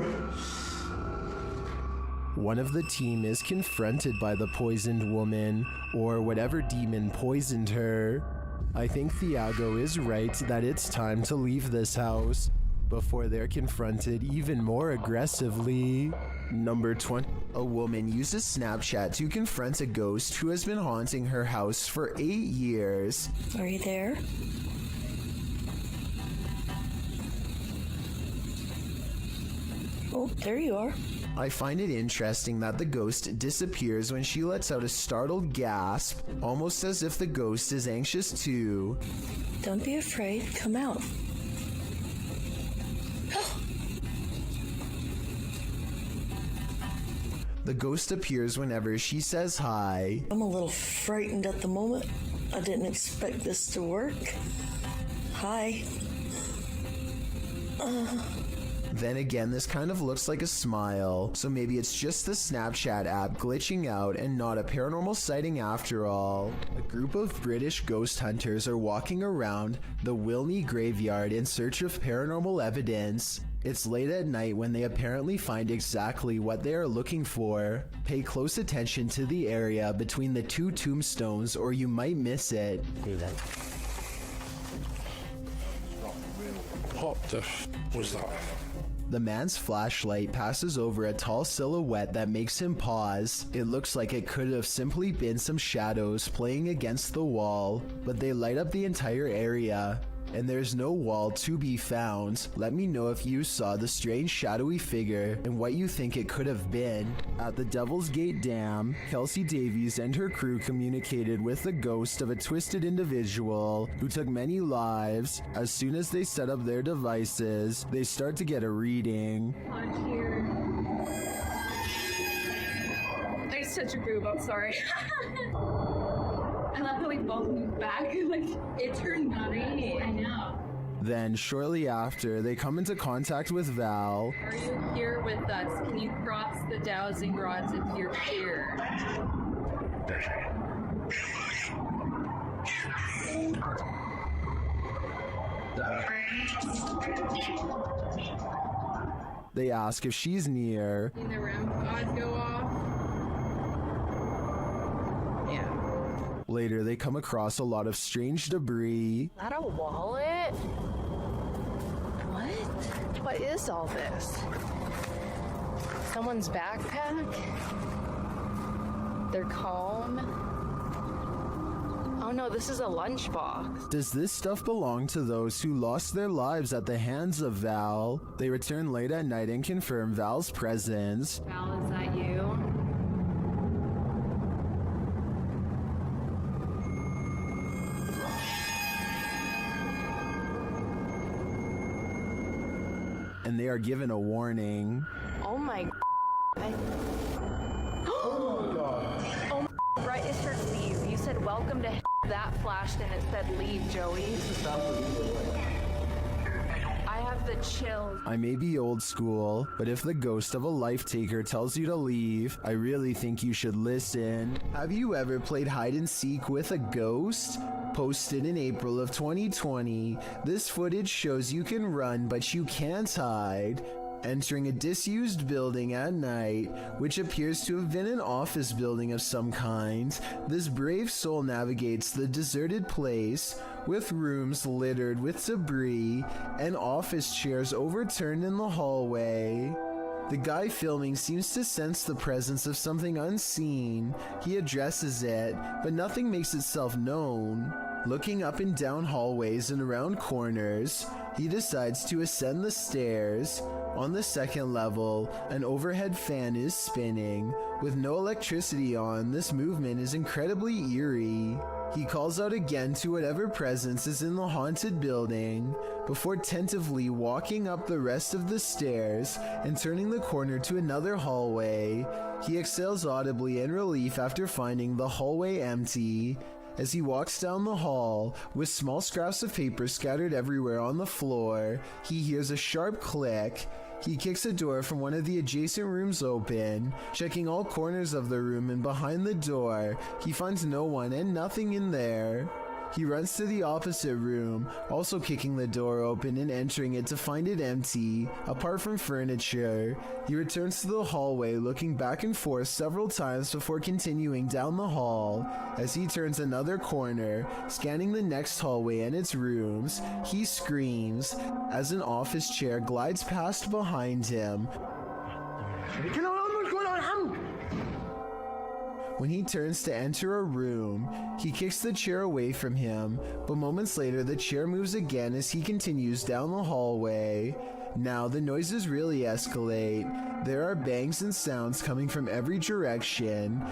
One of the team is confronted by the poisoned woman, or whatever demon poisoned her. I think Thiago is right that it's time to leave this house before they're confronted even more aggressively. Number 20. A woman uses Snapchat to confront a ghost who has been haunting her house for 8 years. Are you there? Oh, there you are. I find it interesting that the ghost disappears when she lets out a startled gasp, almost as if the ghost is anxious too. Don't be afraid. Come out. The ghost appears whenever she says hi. I'm a little frightened at the moment. I didn't expect this to work. Hi. Then again, this kind of looks like a smile, so maybe it's just the Snapchat app glitching out and not a paranormal sighting after all. A group of British ghost hunters are walking around the Wilney graveyard in search of paranormal evidence. It's late at night when they apparently find exactly what they are looking for. Pay close attention to the area between the two tombstones or you might miss it. What the f was that? The man's flashlight passes over a tall silhouette that makes him pause. It looks like it could have simply been some shadows playing against the wall, but they light up the entire area. And there's no wall to be found. Let me know if you saw the strange shadowy figure and what you think it could have been. At the Devil's Gate Dam, Kelsey Davies and her crew communicated with the ghost of a twisted individual who took many lives. As soon as they set up their devices, they start to get a reading. I such a boob, I'm sorry. I love how we both moved back. Like, it turned green. I know. Then, shortly after, they come into contact with Val. Are you here with us? Can you cross the dowsing rods if you're here? They ask if she's near. Seen the REM pods go off? Yeah. Later, they come across a lot of strange debris. Is that a wallet? What? What is all this? Someone's backpack? Their comb? Oh no, this is a lunchbox. Does this stuff belong to those who lost their lives at the hands of Val? They return late at night and confirm Val's presence. Val, is that you? And they are given a warning. Oh my God. Oh my God. Oh my, right, it said leave. You said welcome to that flashed and it said leave, Joey. I have the chills. I may be old school, but if the ghost of a life taker tells you to leave, I really think you should listen. Have you ever played hide and seek with a ghost? Posted in April of 2020, this footage shows you can run but you can't hide. Entering a disused building at night, which appears to have been an office building of some kind, this brave soul navigates the deserted place with rooms littered with debris and office chairs overturned in the hallway. The guy filming seems to sense the presence of something unseen. He addresses it, but nothing makes itself known. Looking up and down hallways and around corners, he decides to ascend the stairs. On the second level, an overhead fan is spinning. With no electricity on, this movement is incredibly eerie. He calls out again to whatever presence is in the haunted building, before tentatively walking up the rest of the stairs and turning the corner to another hallway. He exhales audibly in relief after finding the hallway empty. As he walks down the hall, with small scraps of paper scattered everywhere on the floor, he hears a sharp click. He kicks a door from one of the adjacent rooms open. Checking all corners of the room and behind the door, he finds no one and nothing in there. He runs to the opposite room, also kicking the door open and entering it to find it empty, apart from furniture. He returns to the hallway, looking back and forth several times before continuing down the hall. As he turns another corner, scanning the next hallway and its rooms, he screams as an office chair glides past behind him. When he turns to enter a room, he kicks the chair away from him, but moments later the chair moves again as he continues down the hallway. Now the noises really escalate. There are bangs and sounds coming from every direction.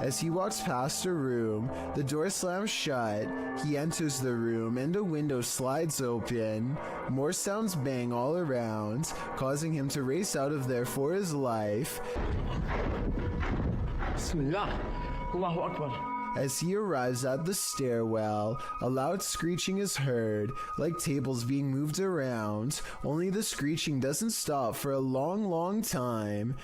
As he walks past a room, the door slams shut. He enters the room and a window slides open. More sounds bang all around, causing him to race out of there for his life. As he arrives at the stairwell, a loud screeching is heard, like tables being moved around, only the screeching doesn't stop for a long, long time.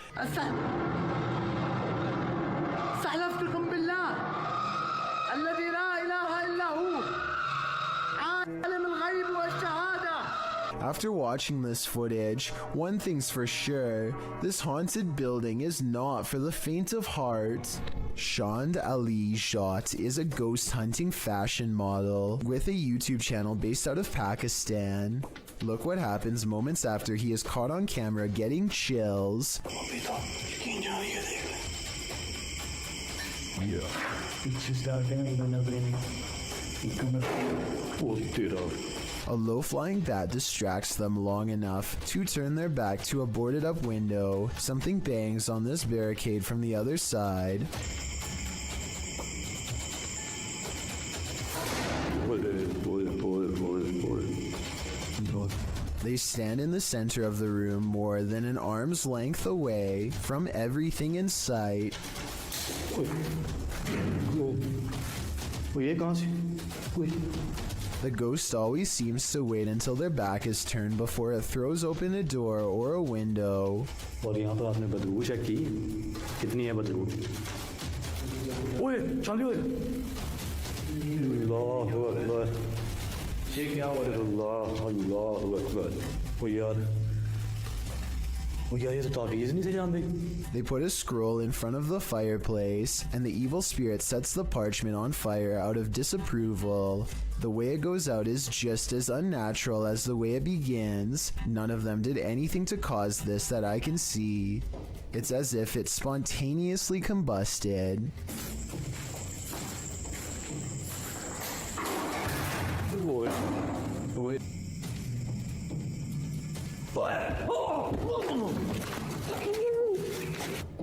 After watching this footage, one thing's for sure, this haunted building is not for the faint of heart. Shand Ali Jat is a ghost hunting fashion model with a YouTube channel based out of Pakistan. Look what happens moments after he is caught on camera getting chills. A low-flying bat distracts them long enough to turn their back to a boarded-up window. Something bangs on this barricade from the other side. They stand in the center of the room more than an arm's length away from everything in sight. The ghost always seems to wait until their back is turned before it throws open a door or a window. They put a scroll in front of the fireplace, and the evil spirit sets the parchment on fire out of disapproval. The way it goes out is just as unnatural as the way it begins. None of them did anything to cause this that I can see. It's as if it spontaneously combusted.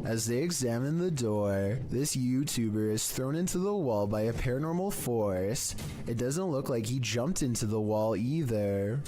As they examine the door, this YouTuber is thrown into the wall by a paranormal force. It doesn't look like he jumped into the wall either.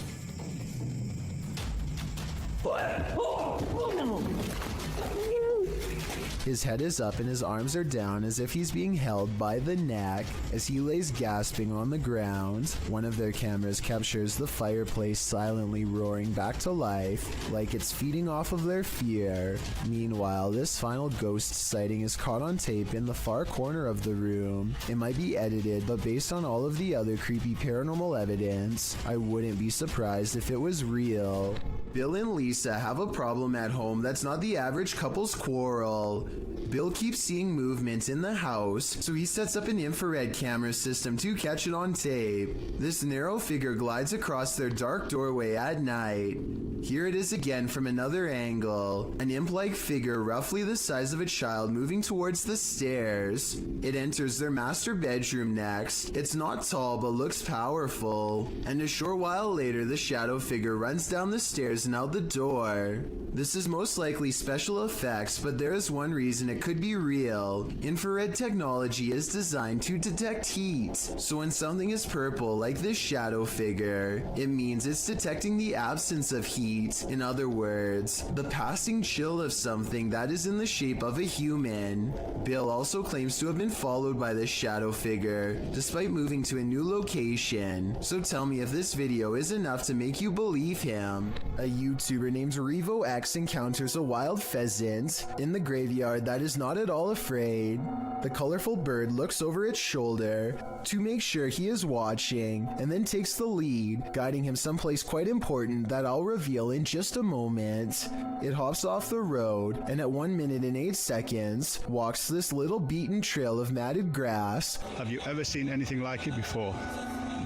His head is up and his arms are down as if he's being held by the neck as he lays gasping on the ground. One of their cameras captures the fireplace silently roaring back to life, like it's feeding off of their fear. Meanwhile, this final ghost sighting is caught on tape in the far corner of the room. It might be edited, but based on all of the other creepy paranormal evidence, I wouldn't be surprised if it was real. Bill and Lisa have a problem at home that's not the average couple's quarrel. Bill keeps seeing movement in the house, so he sets up an infrared camera system to catch it on tape. This narrow figure glides across their dark doorway at night. Here it is again from another angle, an imp-like figure roughly the size of a child moving towards the stairs. It enters their master bedroom next. It's not tall but looks powerful, and a short while later the shadow figure runs down the stairs and out the door. This is most likely special effects, but there is one reason it could be real. Infrared technology is designed to detect heat, so when something is purple like this shadow figure, it means it's detecting the absence of heat. In other words, the passing chill of something that is in the shape of a human. Bill also claims to have been followed by this shadow figure, despite moving to a new location. So tell me if this video is enough to make you believe him. A YouTuber named Revo X encounters a wild pheasant in the graveyard that is not at all afraid. The colorful bird looks over its shoulder to make sure he is watching, and then takes the lead, guiding him someplace quite important that I'll reveal in just a moment. It hops off the road, and at 1 minute and 8 seconds, walks this little beaten trail of matted grass. Have you ever seen anything like it before?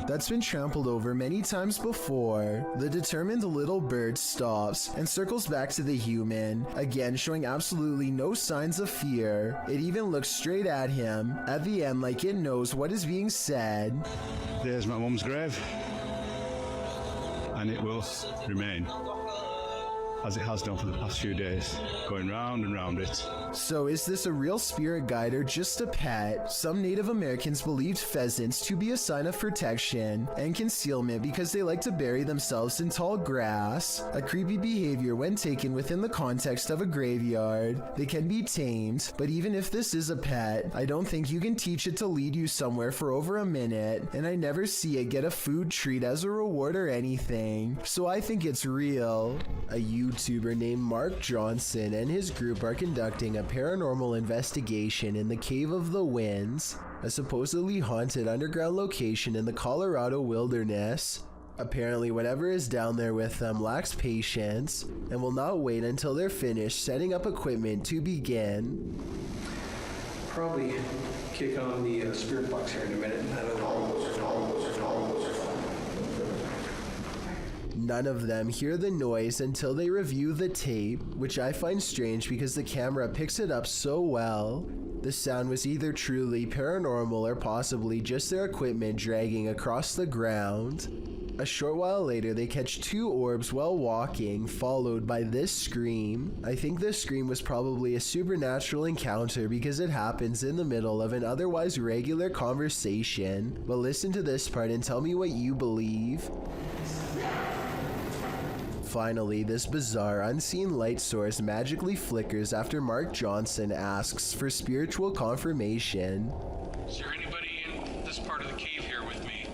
That's been trampled over many times before. The determined little bird stops and circles back to the human, again showing absolutely no signs of fear. It even looks straight at him, at the end like it knows what is being said. There's my mum's grave, and it will remain, as it has done for the past few days, going round and round it. So is this a real spirit guide or just a pet? Some Native Americans believed pheasants to be a sign of protection and concealment because they like to bury themselves in tall grass. A creepy behavior when taken within the context of a graveyard. They can be tamed, but even if this is a pet, I don't think you can teach it to lead you somewhere for over a minute, and I never see it get a food treat as a reward or anything, so I think it's real. A YouTuber named Mark Johnson and his group are conducting a paranormal investigation in the Cave of the Winds, a supposedly haunted underground location in the Colorado wilderness. Apparently whatever is down there with them lacks patience and will not wait until they're finished setting up equipment to begin. Probably kick on the spirit box here in a minute. None of them hear the noise until they review the tape, which I find strange because the camera picks it up so well. The sound was either truly paranormal or possibly just their equipment dragging across the ground. A short while later, they catch 2 orbs while walking, followed by this scream. I think this scream was probably a supernatural encounter because it happens in the middle of an otherwise regular conversation. But listen to this part and tell me what you believe. Finally, this bizarre, unseen light source magically flickers after Mark Johnson asks for spiritual confirmation. Is there anybody in this part of the cave here with me?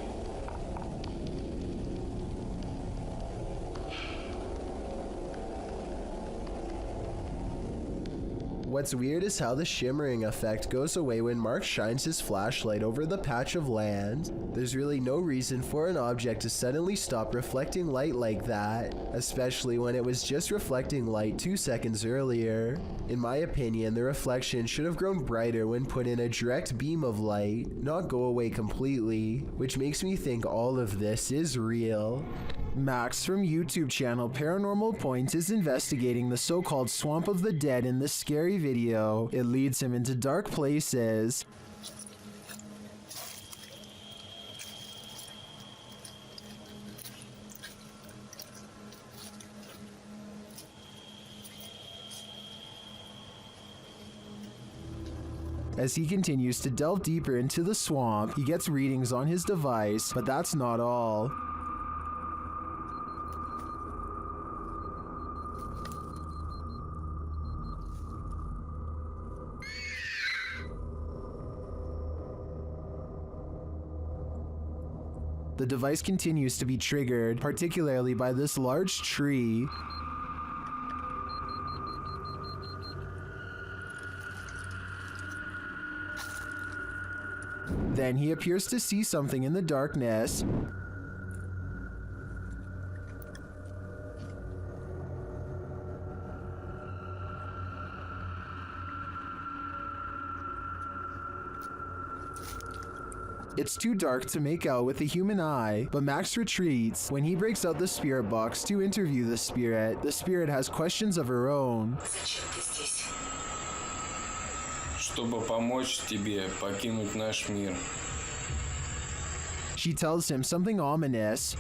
What's weird is how the shimmering effect goes away when Mark shines his flashlight over the patch of land. There's really no reason for an object to suddenly stop reflecting light like that, especially when it was just reflecting light 2 seconds earlier. In my opinion, the reflection should have grown brighter when put in a direct beam of light, not go away completely, which makes me think all of this is real. Max from YouTube channel Paranormal Point is investigating the so-called Swamp of the Dead in this scary video. It leads him into dark places. As he continues to delve deeper into the swamp, he gets readings on his device, but that's not all. The device continues to be triggered, particularly by this large tree. Then he appears to see something in the darkness. It's too dark to make out with the human eye, but Max retreats. When he breaks out the spirit box to interview the spirit has questions of her own. Чтобы помочь тебе покинуть наш мир. She tells him something ominous.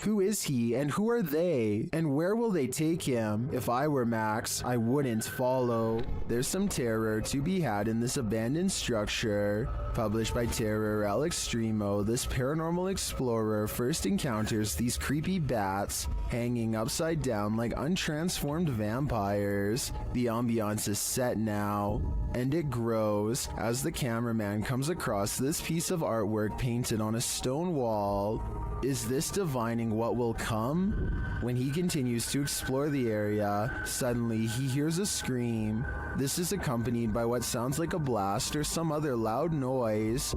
Who is he and who are they? And where will they take him? If I were Max, I wouldn't follow. There's some terror to be had in this abandoned structure. Published by Terror Extremo, this paranormal explorer first encounters these creepy bats hanging upside down like untransformed vampires. The ambiance is set now, and it grows as the cameraman comes across this piece of artwork painted on a stone wall. Is this divining what will come? When he continues to explore the area, suddenly he hears a scream. This is accompanied by what sounds like a blast or some other loud noise.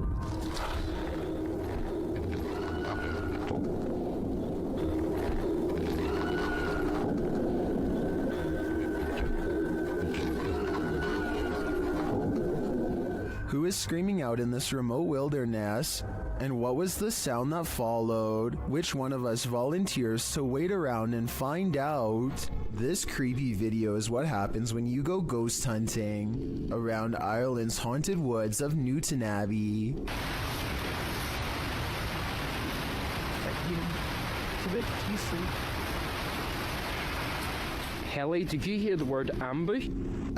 Who is screaming out in this remote wilderness? And what was the sound that followed? Which one of us volunteers to wait around and find out? This creepy video is what happens when you go ghost hunting around Ireland's haunted woods of Newton Abbey. Kelly, did you hear the word ambush?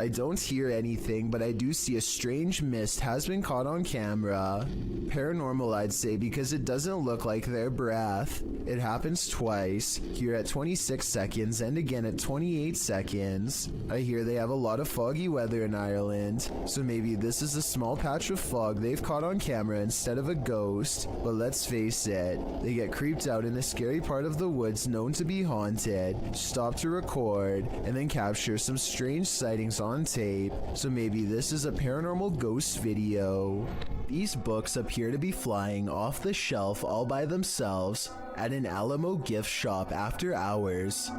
I don't hear anything, but I do see a strange mist has been caught on camera. Paranormal, I'd say, because it doesn't look like their breath. It happens twice, here at 26 seconds and again at 28 seconds. I hear they have a lot of foggy weather in Ireland, so maybe this is a small patch of fog they've caught on camera instead of a ghost. But let's face it, they get creeped out in a scary part of the woods known to be haunted, stop to record, and then capture some strange sightings on tape, so maybe this is a paranormal ghost video. These books appear to be flying off the shelf all by themselves at an Alamo gift shop after hours.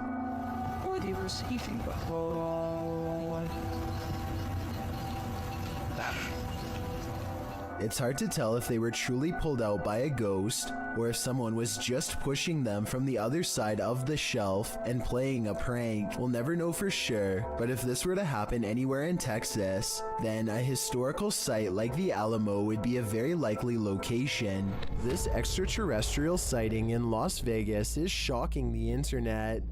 What he was eating, but It's hard to tell if they were truly pulled out by a ghost, or if someone was just pushing them from the other side of the shelf and playing a prank. We'll never know for sure, but if this were to happen anywhere in Texas, then a historical site like the Alamo would be a very likely location. This extraterrestrial sighting in Las Vegas is shocking the internet.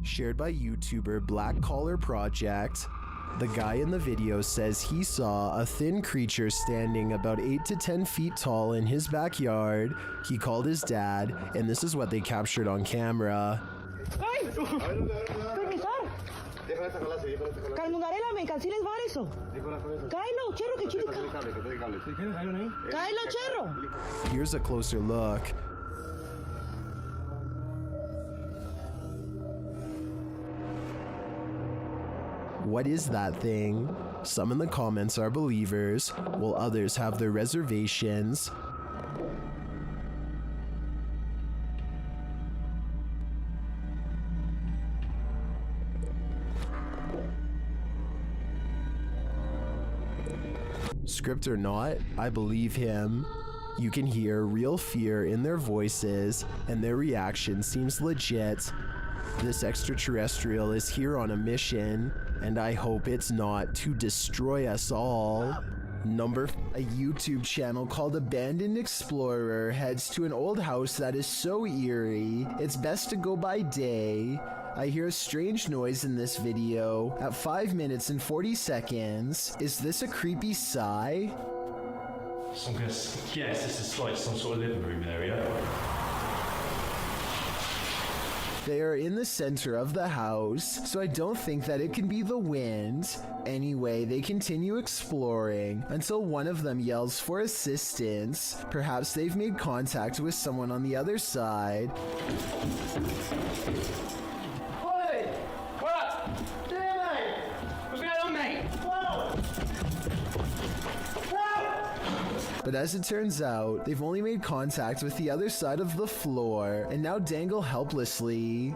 Shared by YouTuber Black Collar Project. The guy in the video says he saw a thin creature standing about 8 to 10 feet tall in his backyard. He called his dad, and this is what they captured on camera. ¡Ay! ¡Regresar! Calmunarela, me canceles var eso. Cáelo, cherro, que chirica. Cáelo, cherro. Here's a closer look. What is that thing? Some in the comments are believers, while others have their reservations. Script or not, I believe him. You can hear real fear in their voices, and their reaction seems legit. This extraterrestrial is here on a mission, and I hope it's not to destroy us all. A YouTube channel called Abandoned Explorer heads to an old house that is so eerie, it's best to go by day. I hear a strange noise in this video at 5 minutes and 40 seconds. Is this a creepy sigh? So I'm gonna guess this is like some sort of living room area. They are in the center of the house, so I don't think that it can be the wind. Anyway, they continue exploring until one of them yells for assistance. Perhaps they've made contact with someone on the other side. Hey! What? Damn it! What's going on, mate? Whoa! But as it turns out, they've only made contact with the other side of the floor and now dangle helplessly.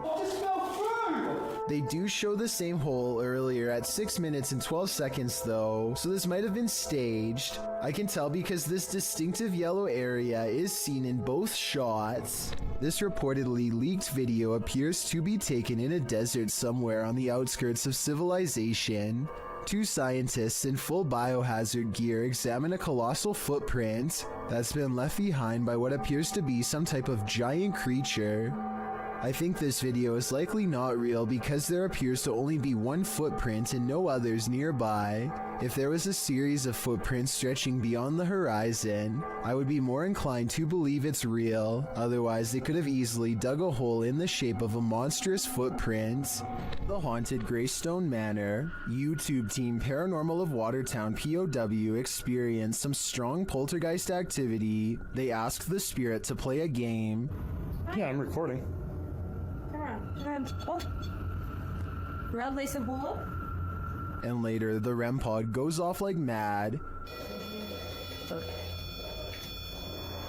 They do show the same hole earlier at 6 minutes and 12 seconds though, so this might have been staged. I can tell because this distinctive yellow area is seen in both shots. This reportedly leaked video appears to be taken in a desert somewhere on the outskirts of civilization. Two scientists in full biohazard gear examine a colossal footprint that's been left behind by what appears to be some type of giant creature. I think this video is likely not real because there appears to only be one footprint and no others nearby. If there was a series of footprints stretching beyond the horizon, I would be more inclined to believe it's real. Otherwise, they could have easily dug a hole in the shape of a monstrous footprint. The haunted Greystone Manor. YouTube team Paranormal of Watertown POW experienced some strong poltergeist activity. They asked the spirit to play a game. Yeah, I'm recording. And later, the REM pod goes off like mad.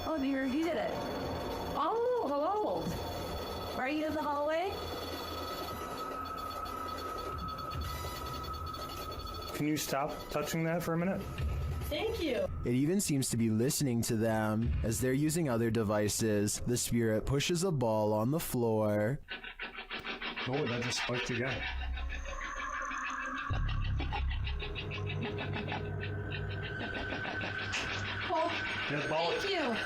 Oh, dear, you did it. Oh, hello. Are you in the hallway? Can you stop touching that for a minute? Thank you. It even seems to be listening to them. As they're using other devices, the spirit pushes a ball on the floor. Oh, that just spiked again. Oh, yeah, ball. Thank you.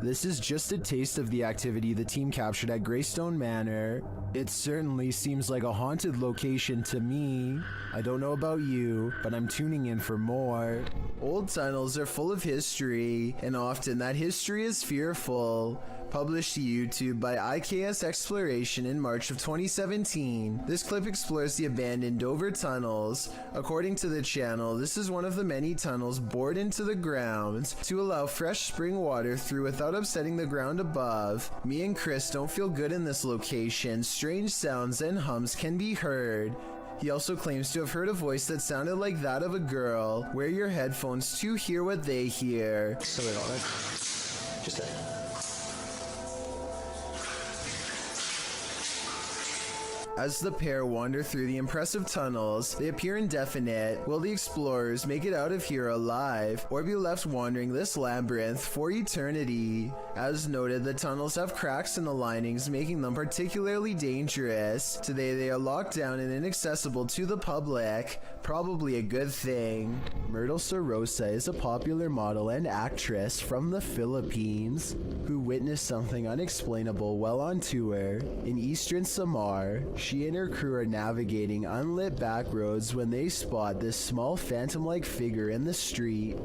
This is just a taste of the activity the team captured at Greystone Manor. It certainly seems like a haunted location to me. I don't know about you, but I'm tuning in for more. Old tunnels are full of history, and often that history is fearful. Published to YouTube by IKS Exploration in March of 2017. This clip explores the abandoned Dover tunnels. According to the channel, this is one of the many tunnels bored into the ground to allow fresh spring water through without upsetting the ground above. Me and Chris don't feel good in this location. Strange sounds and hums can be heard. He also claims to have heard a voice that sounded like that of a girl. Wear your headphones to hear what they hear. Just a... As the pair wander through the impressive tunnels, they appear indefinite. Will the explorers make it out of here alive, or be left wandering this labyrinth for eternity? As noted, the tunnels have cracks in the linings, making them particularly dangerous. Today they are locked down and inaccessible to the public. Probably a good thing. Myrtle Sorosa is a popular model and actress from the Philippines who witnessed something unexplainable while on tour. In eastern Samar, she and her crew are navigating unlit back roads when they spot this small phantom-like figure in the street.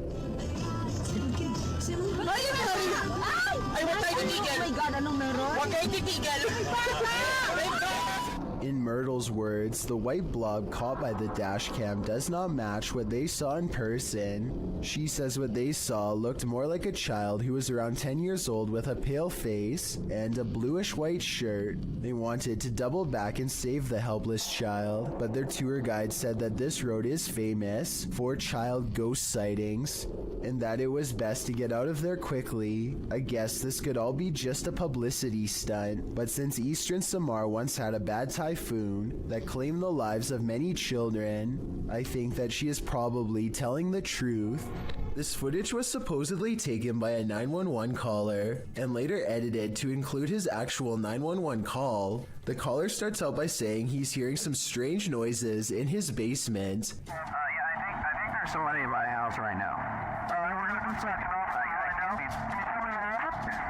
In Myrtle's words, the white blob caught by the dash cam does not match what they saw in person. She says what they saw looked more like a child who was around 10 years old with a pale face and a bluish-white shirt. They wanted to double back and save the helpless child, but their tour guide said that this road is famous for child ghost sightings and that it was best to get out of there quickly. I guess this could all be just a publicity stunt, but since Eastern Samar once had a bad typhoon that claimed the lives of many children, I think that she is probably telling the truth. This footage was supposedly taken by a 911 caller and later edited to include his actual 911 call. The caller starts out by saying he's hearing some strange noises in his basement. I think there's somebody in my house right now. We're going to check it out right now.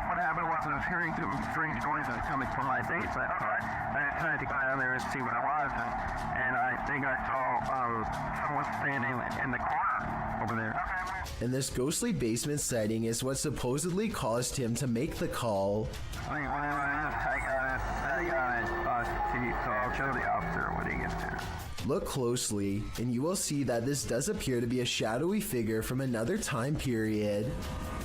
What happened was I was hearing some strange noises coming from my basement. I decided to go down there and see what it was, and I think I saw someone standing in the corner. over there. And this ghostly basement sighting is what supposedly caused him to make the call. I think so I'll show the officer when he gets there. Look closely, and you will see that this does appear to be a shadowy figure from another time period.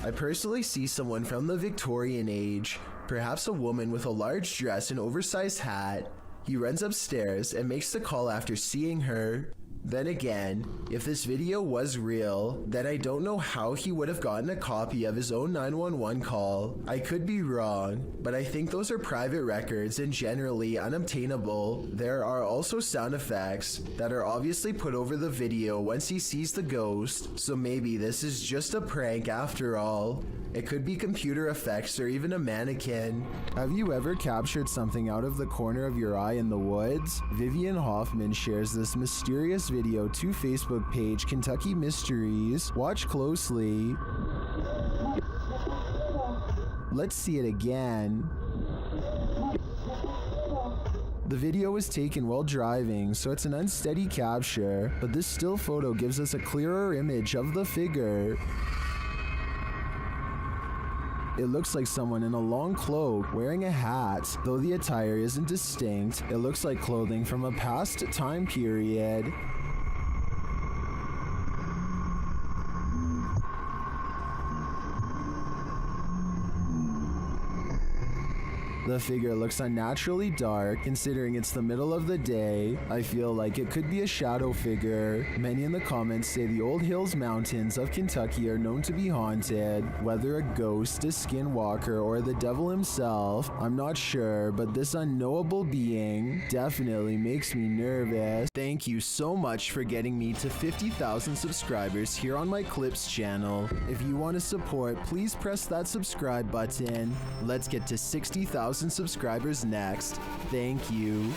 I personally see someone from the Victorian age, perhaps a woman with a large dress and oversized hat. He runs upstairs and makes the call after seeing her. Then again, if this video was real, then I don't know how he would have gotten a copy of his own 911 call. I could be wrong, but I think those are private records and generally unobtainable. There are also sound effects that are obviously put over the video once he sees the ghost, so maybe this is just a prank after all. It could be computer effects or even a mannequin. Have you ever captured something out of the corner of your eye in the woods? Vivian Hoffman shares this mysterious video to Facebook page Kentucky Mysteries. Watch closely. Let's see it again. The video was taken while driving, so it's an unsteady capture, but this still photo gives us a clearer image of the figure. It looks like someone in a long cloak wearing a hat. Though the attire isn't distinct, it looks like clothing from a past time period. The figure looks unnaturally dark considering it's the middle of the day. I feel like it could be a shadow figure. Many in the comments say the Old Hills Mountains of Kentucky are known to be haunted. Whether a ghost, a skinwalker, or the devil himself, I'm not sure, but this unknowable being definitely makes me nervous. Thank you so much for getting me to 50,000 subscribers here on my Clips channel. If you want to support, please press that subscribe button. Let's get to 60,000 subscribers next. Thank you.